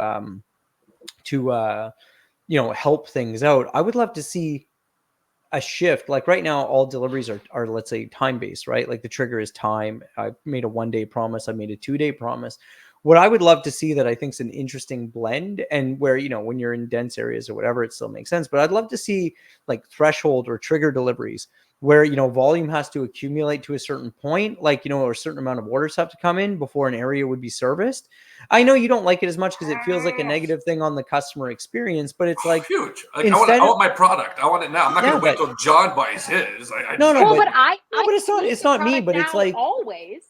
help things out, I would love to see a shift. Like, right now, all deliveries are let's say time based, right? Like, the trigger is time. I made a 1-day promise. I made a 2-day promise. What I would love to see that I think is an interesting blend, and where, you know, when you're in dense areas or whatever, it still makes sense. But I'd love to see like threshold or trigger deliveries where, you know, volume has to accumulate to a certain point, like, you know, or a certain amount of orders have to come in before an area would be serviced. I know you don't like it as much because it feels like a negative thing on the customer experience, but it's like huge. Like instead I want my product. I want it now. I'm not Yeah, going to wait but- till John buys his. No, Well, but- but I it's not me, product but it's now like- always.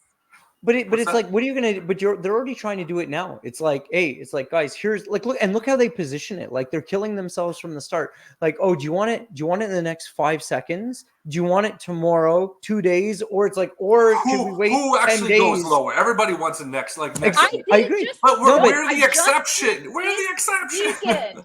But What's it's that? like, what are you gonna? But they're already trying to do it now. It's like, hey, it's like, guys, here's like, look how they position it. Like they're killing themselves from the start. Like, oh, do you want it? Do you want it in the next 5 seconds? Do you want it tomorrow, 2 days, or it's like, or should we wait Who 10 actually days? goes lower? Everybody wants it next, like next. I week. did I agree. just But No, but- we're the I just exception. We're the this exception. weekend.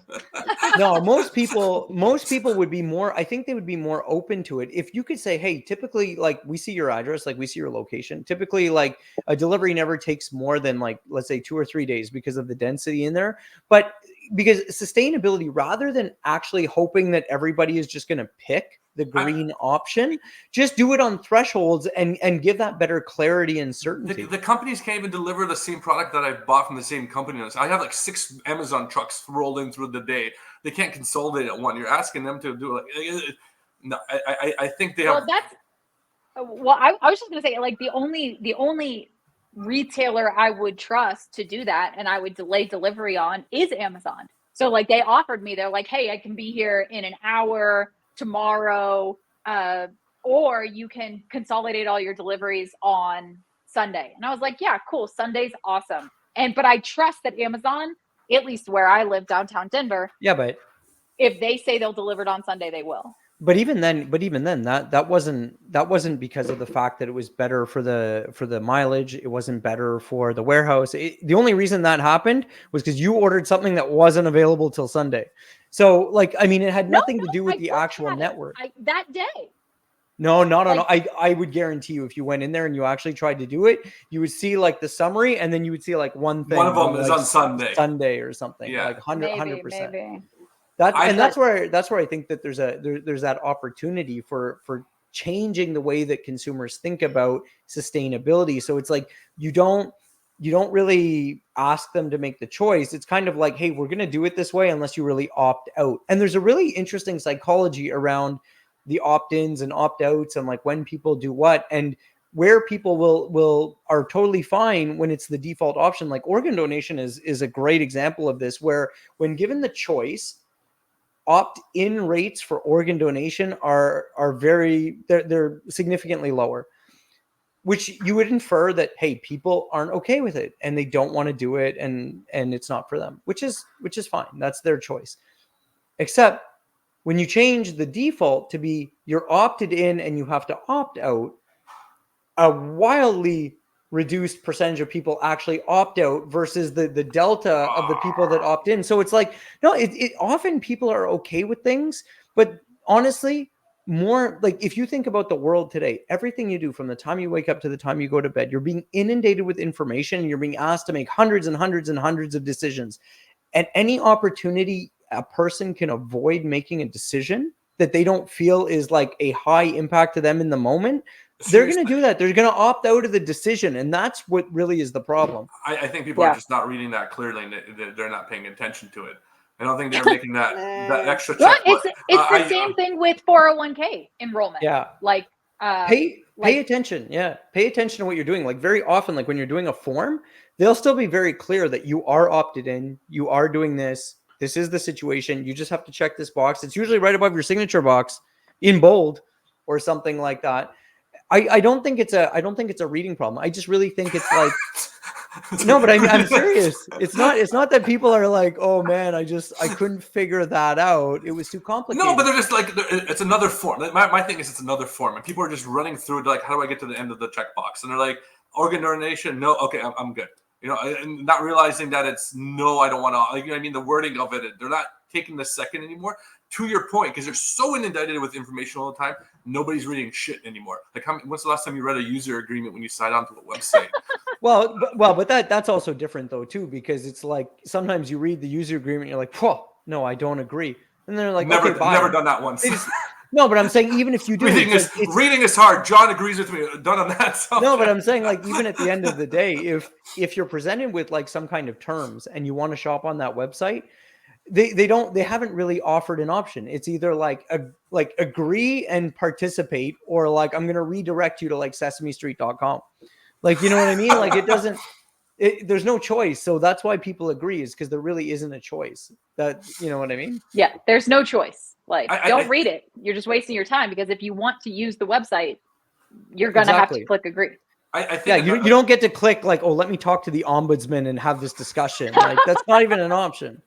No, most people would be more, I think they would be more open to it if you could say, hey, typically, like, we see your address, like we see your location. Typically, like a delivery never takes more than, like, let's say 2 or 3 days because of the density in there. But because sustainability, rather than actually hoping that everybody is just going to pick the green option, just do it on thresholds and give that better clarity and certainty. The companies can't even deliver the same product that I bought from the same company. I have like 6 Amazon trucks rolling through the day. They can't consolidate at one. You're asking them to do like, no, I think they have. Well, that's well. I was just gonna say, like, the only retailer I would trust to do that, and I would delay delivery on, is Amazon. So like they offered me, they're like, hey, I can be here in an hour tomorrow, or you can consolidate all your deliveries on Sunday. And I was like, yeah, cool. Sunday's awesome. But I trust that Amazon, at least where I live, downtown Denver, Yeah, but if they say they'll deliver it on Sunday, they will. But even then, that wasn't because of the fact that it was better for the mileage. It wasn't better for the warehouse. The only reason that happened was because you ordered something that wasn't available till Sunday. So, like, I mean, it had nothing to do with the actual network. That day. No. Like- I would guarantee you, if you went in there and you actually tried to do it, you would see like the summary, and then you would see like one thing. One of them like is on Sunday or something. Yeah. Like 100%. Maybe. That's where I think that there's that opportunity for changing the way that consumers think about sustainability. So it's like you don't really ask them to make the choice. It's kind of like, hey, we're going to do it this way unless you really opt out. And there's a really interesting psychology around the opt-ins and opt-outs and like when people do what, and where people are totally fine when it's the default option. Like organ donation is a great example of this, where when given the choice, opt-in rates for organ donation are they're significantly lower, which you would infer that, hey, people aren't okay with it and they don't want to do it, and it's not for them, which is fine. That's their choice. Except when you change the default to be you're opted in and you have to opt out, a wildly reduced percentage of people actually opt out versus the delta of the people that opt in. So it's like, no, it often people are okay with things, but honestly, more like if you think about the world today, everything you do from the time you wake up to the time you go to bed, you're being inundated with information and you're being asked to make hundreds and hundreds and hundreds of decisions. And any opportunity a person can avoid making a decision that they don't feel is like a high impact to them in the moment, they're going to do that. They're going to opt out of the decision. And that's what really is the problem. I think people are just not reading that clearly, and they're not paying attention to it. I don't think they're making that extra check. Well, it's the same thing with 401k enrollment. Yeah. Like pay attention. Yeah. Pay attention to what you're doing. Like very often, like when you're doing a form, they'll still be very clear that you are opted in, you are doing this. This is the situation. You just have to check this box. It's usually right above your signature box in bold or something like that. I don't think it's a reading problem. I just really think it's like no, but I'm serious. It's not that people are like, oh man, I couldn't figure that out. It was too complicated. No, but they're just like, it's another form. My thing is it's another form, and people are just running through it like, how do I get to the end of the checkbox? And they're like, organ donation, no, okay, I'm good. You know, and not realizing that it's no, I don't want to. Like, you know what I mean? The wording of it, they're not taking the second anymore. To your point, because they're so inundated with information all the time, nobody's reading shit anymore. Like, when's the last time you read a user agreement when you signed on to a website? but that's also different though too, because it's like sometimes you read the user agreement, you're like, whoa, no, I don't agree, and they're like, never okay, bye. never done that once. No, but I'm saying even if you do, reading is hard. John agrees with me. Done on that. Subject. No, but I'm saying like even at the end of the day, if you're presented with like some kind of terms and you want to shop on that website, they haven't really offered an option. It's either like agree and participate, or like I'm gonna redirect you to like sesamestreet.com. Like, you know what I mean? Like it doesn't. There's no choice. So that's why people agree, is because there really isn't a choice. That, you know what I mean? Yeah, there's no choice. Like, don't read it. You're just wasting your time, because if you want to use the website, you're going to have to click agree. I think you don't get to click like, oh, let me talk to the ombudsman and have this discussion. Like, that's not even an option.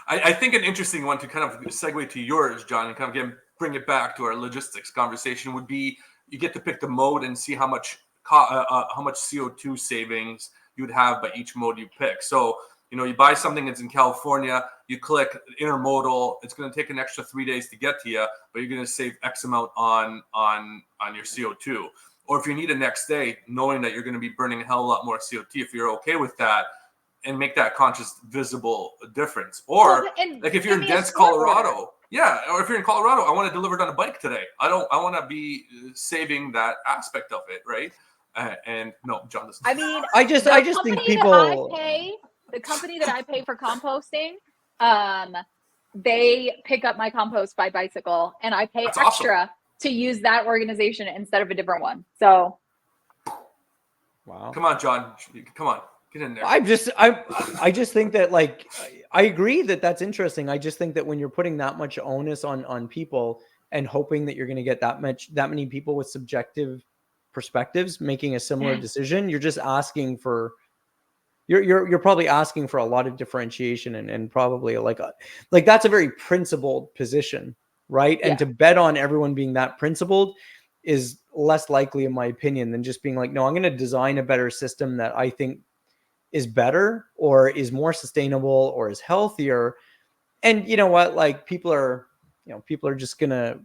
I think an interesting one to kind of segue to yours, John, and kind of bring it back to our logistics conversation would be, you get to pick the mode and see how much CO2 savings you would have by each mode you pick. So, you know, you buy something that's in California, you click intermodal, it's going to take an extra 3 days to get to you, but you're going to save X amount on your CO2. Or if you need a next day, knowing that you're going to be burning a hell of a lot more CO2, if you're okay with that, and make that conscious, visible difference. Or like if you're in dense Colorado, or if you're in Colorado, I want to deliver it on a bike today. I want to be saving that aspect of it, right? And no, John doesn't. I mean, I just think people. The company that I pay for composting, they pick up my compost by bicycle, and I pay extra to use that organization instead of a different one. So, wow. Come on, John. Come on. Get in there. I just think that, like, I agree that that's interesting. I just think that when you're putting that much onus on people and hoping that you're going to get that many people with subjective perspectives making a similar decision, you're just asking for, you're probably asking for a lot of differentiation and probably like that's a very principled position, right? And to bet on everyone being that principled is less likely, in my opinion, than just being like, no, I'm going to design a better system that I think is better or is more sustainable or is healthier. And you know what, like people are just gonna,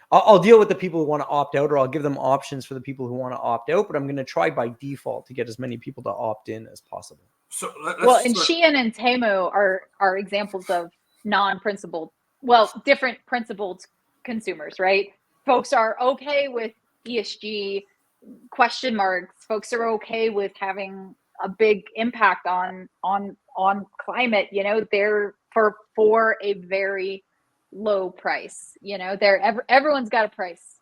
I'll deal with the people who want to opt out, or I'll give them options for the people who want to opt out, but I'm going to try by default to get as many people to opt in as possible. So and Shein and Temu are examples of non-principled, different principled consumers, right? Folks are okay with ESG question marks. Folks are okay with having a big impact on climate. You know, they're for a very low price. You know, everyone's got a price.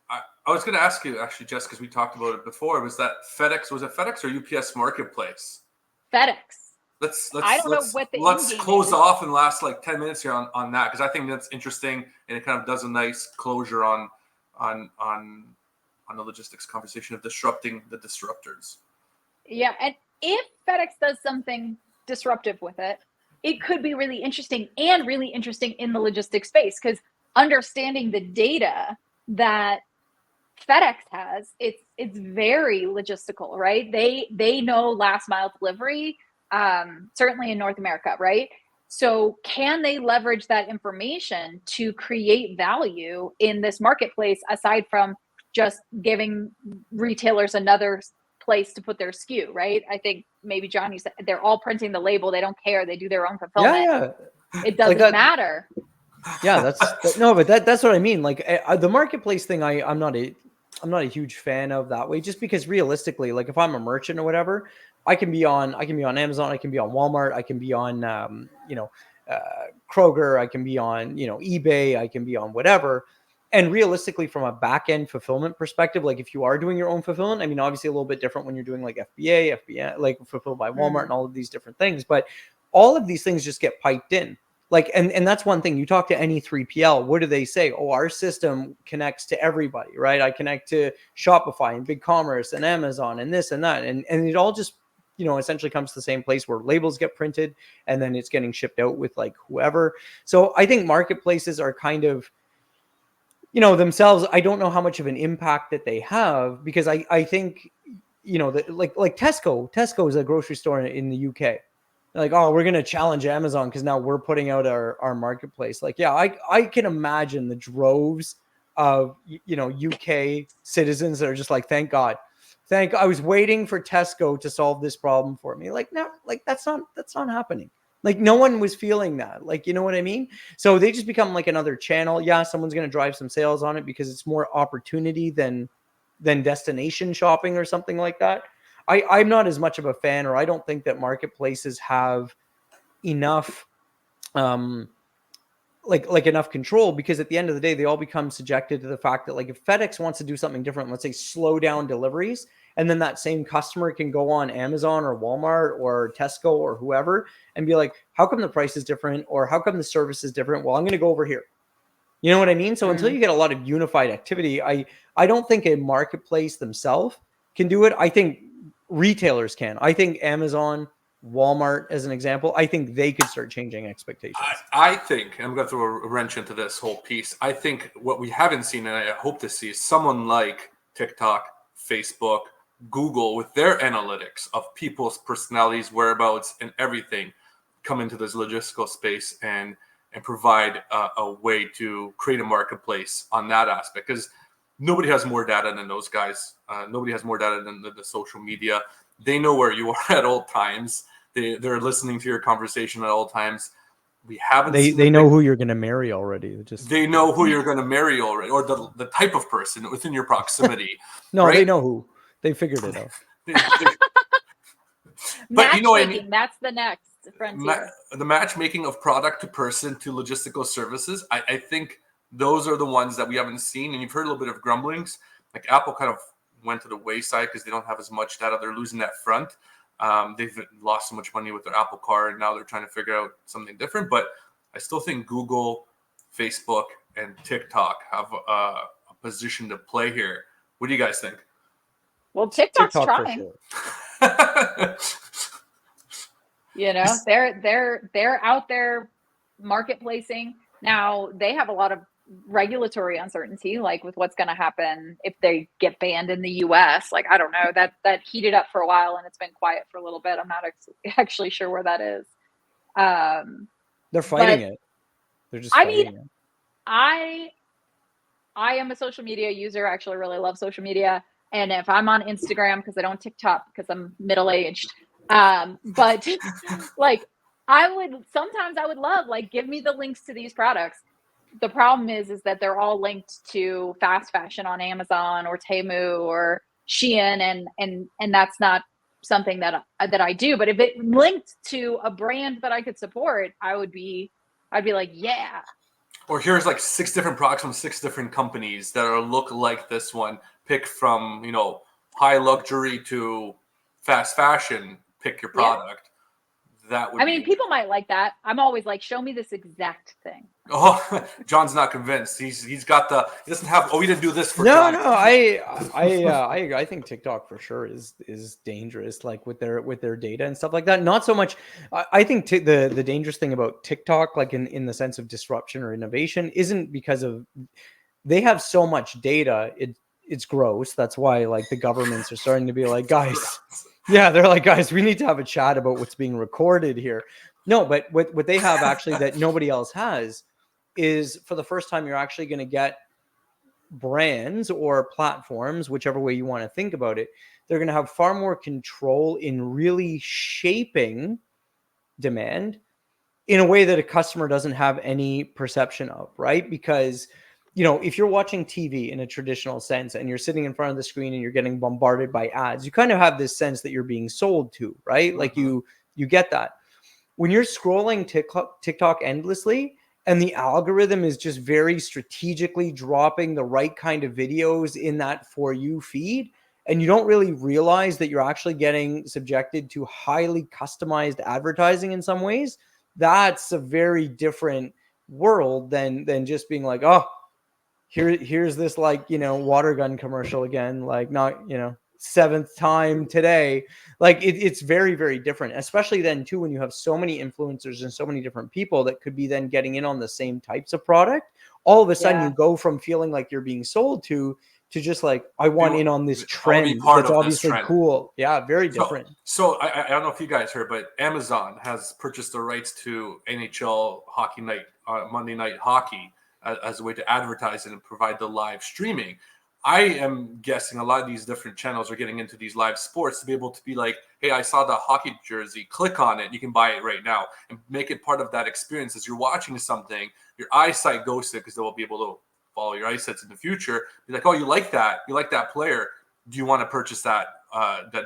I was going to ask you, actually, Jess, because we talked about it before. Was it FedEx or UPS Marketplace? FedEx. I don't know what let's close off and last like 10 minutes here on that, because I think that's interesting, and it kind of does a nice closure on the logistics conversation of disrupting the disruptors. Yeah, and if FedEx does something disruptive with it, it could be really interesting in the logistics space, because understanding the data that FedEx has, it's very logistical, right? They know last mile delivery, certainly in North America, right? So can they leverage that information to create value in this marketplace, aside from just giving retailers another place to put their SKU, right? I think maybe John, you said they're all printing the label. They don't care. They do their own fulfillment. Yeah. It doesn't matter. Yeah, that's what I mean. Like the marketplace thing, I'm not a huge fan of that way, just because realistically, like if I'm a merchant or whatever, I can be on Amazon, I can be on Walmart, I can be on Kroger, I can be on eBay, I can be on whatever. And realistically, from a back end fulfillment perspective, like if you are doing your own fulfillment, I mean, obviously a little bit different when you're doing like FBA, like fulfilled by Walmart and all of these different things, but all of these things just get piped in. Like, and that's one thing. You talk to any 3PL, what do they say? Oh, our system connects to everybody, right? I connect to Shopify and BigCommerce and Amazon and this and that. And it all just, essentially comes to the same place where labels get printed and then it's getting shipped out with like whoever. So I think marketplaces are kind of, themselves, I don't know how much of an impact that they have, because I think, like Tesco is a grocery store in the UK. Like, oh, we're going to challenge Amazon because now we're putting out our marketplace. Like, yeah, I can imagine the droves of, UK citizens that are just like, thank God. I was waiting for Tesco to solve this problem for me. Like, no, like that's not happening. Like no one was feeling that. Like, you know what I mean? So they just become like another channel. Yeah, someone's going to drive some sales on it because it's more opportunity than destination shopping or something like that. I'm not as much of a fan, or I don't think that marketplaces have enough like enough control, because at the end of the day, they all become subjected to the fact that, like, if FedEx wants to do something different, let's say slow down deliveries, and then that same customer can go on Amazon or Walmart or Tesco or whoever and be like, how come the price is different, or how come the service is different? Well, I'm going to go over here. You know what I mean? So until you get a lot of unified activity, I don't think a marketplace themselves can do it. I think retailers can. I think Amazon, Walmart, as an example, I think they could start changing expectations. I think, and I'm going to throw a wrench into this whole piece. I think what we haven't seen, and I hope to see, is someone like TikTok, Facebook, Google, with their analytics of people's personalities, whereabouts, and everything, come into this logistical space and provide a way to create a marketplace on that aspect. Because nobody has more data than those guys. Nobody has more data than the social media. They know where you are at all times. They're listening to your conversation at all times. We haven't. They know who you're going to marry already. They know who you're going to marry already, or the type of person within your proximity. No, right? They know who. They figured it out. But you know what I mean? That's the next frontier. The matchmaking of product to person to logistical services. I think those are the ones that we haven't seen, and you've heard a little bit of grumblings. Like Apple kind of went to the wayside because they don't have as much data. They're losing that front. They've lost so much money with their Apple Car, and now they're trying to figure out something different. But I still think Google, Facebook, and TikTok have a position to play here. What do you guys think? Well, TikTok's trying. Sure. You know, they're out there marketplacing. Now they have a lot of regulatory uncertainty, like with what's going to happen if they get banned in the US. Like, I don't know, that heated up for a while and it's been quiet for a little bit. I'm not actually sure where that is. They're fighting it. They're just fighting it. I am a social media user. I actually really love social media. And if I'm on Instagram, because I don't TikTok because I'm middle-aged, but like I would love, like, give me the links to these products. The problem is that they're all linked to fast fashion on Amazon or Temu or Shein, and that's not something that I do. But if it linked to a brand that I could support, I'd be like, yeah. Or here's like 6 different products from 6 different companies that look like this one. Pick from, high luxury to fast fashion. Pick your product. That would. People might like that. I'm always like, show me this exact thing. Oh, John's not convinced. He's got he doesn't have. Oh, we didn't do this for. No. I think TikTok for sure is dangerous, like with their data and stuff like that. Not so much. I think the dangerous thing about TikTok, like in the sense of disruption or innovation, isn't because of they have so much data. It's gross. That's why, like, the governments are starting to be like, guys. Yeah, they're like, guys, we need to have a chat about what's being recorded here. No, but what they have actually that nobody else has is, for the first time, you're actually going to get brands or platforms, whichever way you want to think about it. They're going to have far more control in really shaping demand in a way that a customer doesn't have any perception of, right? Because if you're watching TV in a traditional sense and you're sitting in front of the screen and you're getting bombarded by ads, you kind of have this sense that you're being sold to, right? Like you get that. When you're scrolling TikTok endlessly and the algorithm is just very strategically dropping the right kind of videos in that For You feed, and you don't really realize that you're actually getting subjected to highly customized advertising in some ways, that's a very different world than just being like, oh, here's this, like, water gun commercial again, like, not, 7th time today. Like it's very, very different, especially then too, when you have so many influencers and so many different people that could be then getting in on the same types of product. All of a sudden you go from feeling like you're being sold to just like, I want in on this trend that's obviously cool. Yeah, very different. So I don't know if you guys heard, but Amazon has purchased the rights to NHL Hockey Night, Monday Night Hockey, as a way to advertise it and provide the live streaming. I am guessing a lot of these different channels are getting into these live sports to be able to be like, hey, I saw the hockey jersey, click on it, you can buy it right now, and make it part of that experience. As you're watching something, your eyesight goes to it because they will be able to follow your eyesights in the future. Be like, oh, you like that player. Do you want to purchase that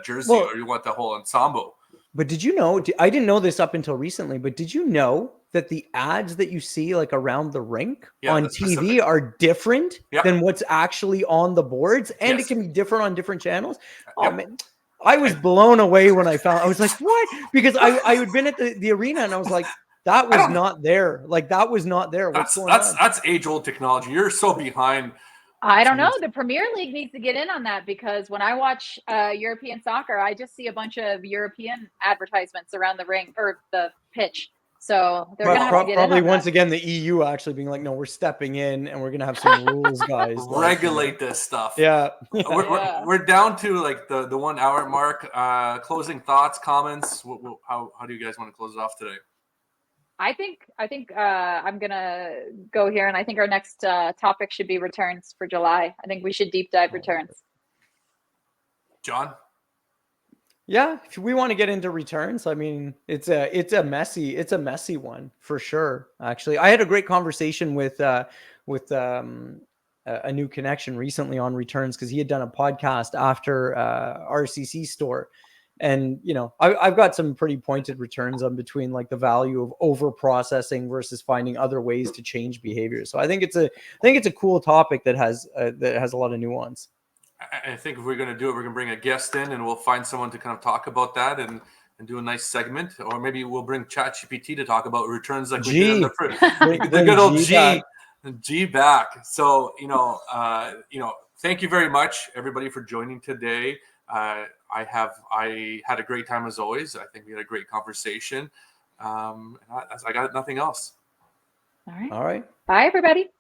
jersey, or you want the whole ensemble? But did you know, I didn't know this up until recently, but did you know that the ads that you see like around the rink on TV are different than what's actually on the boards? And it can be different on different channels. Oh man, I was blown away when I was like, what? Because I had been at the arena and I was like, that was not there. Like that was not there. What's going on? That's age old technology. You're so behind. I don't know. The Premier League needs to get in on that, because when I watch European soccer, I just see a bunch of European advertisements around the ring or the pitch. So they're going to have to get probably in on once that. again, the EU actually being like, no, we're stepping in and we're going to have some rules, guys. Regulate this stuff. Yeah. We're down to like the 1 hour mark. Closing thoughts, comments. How do you guys want to close it off today? I think I'm gonna go here, and I think our next topic should be returns for July. I think we should deep dive returns. John? Yeah, if we want to get into returns, I mean, it's a messy one for sure. Actually, I had a great conversation with a new connection recently on returns, because he had done a podcast after RCC store. And, you know, I've got some pretty pointed returns on between like the value of over processing versus finding other ways to change behavior. So I think it's a cool topic that has a lot of nuance. I think if we're going to do it, we're going to bring a guest in and we'll find someone to kind of talk about that and do a nice segment. Or maybe we'll bring ChatGPT to talk about returns like we did in the good old G back. So, thank you very much, everybody, for joining today. I had a great time as always. I think we had a great conversation. I got nothing else. All right. All right. Bye, everybody.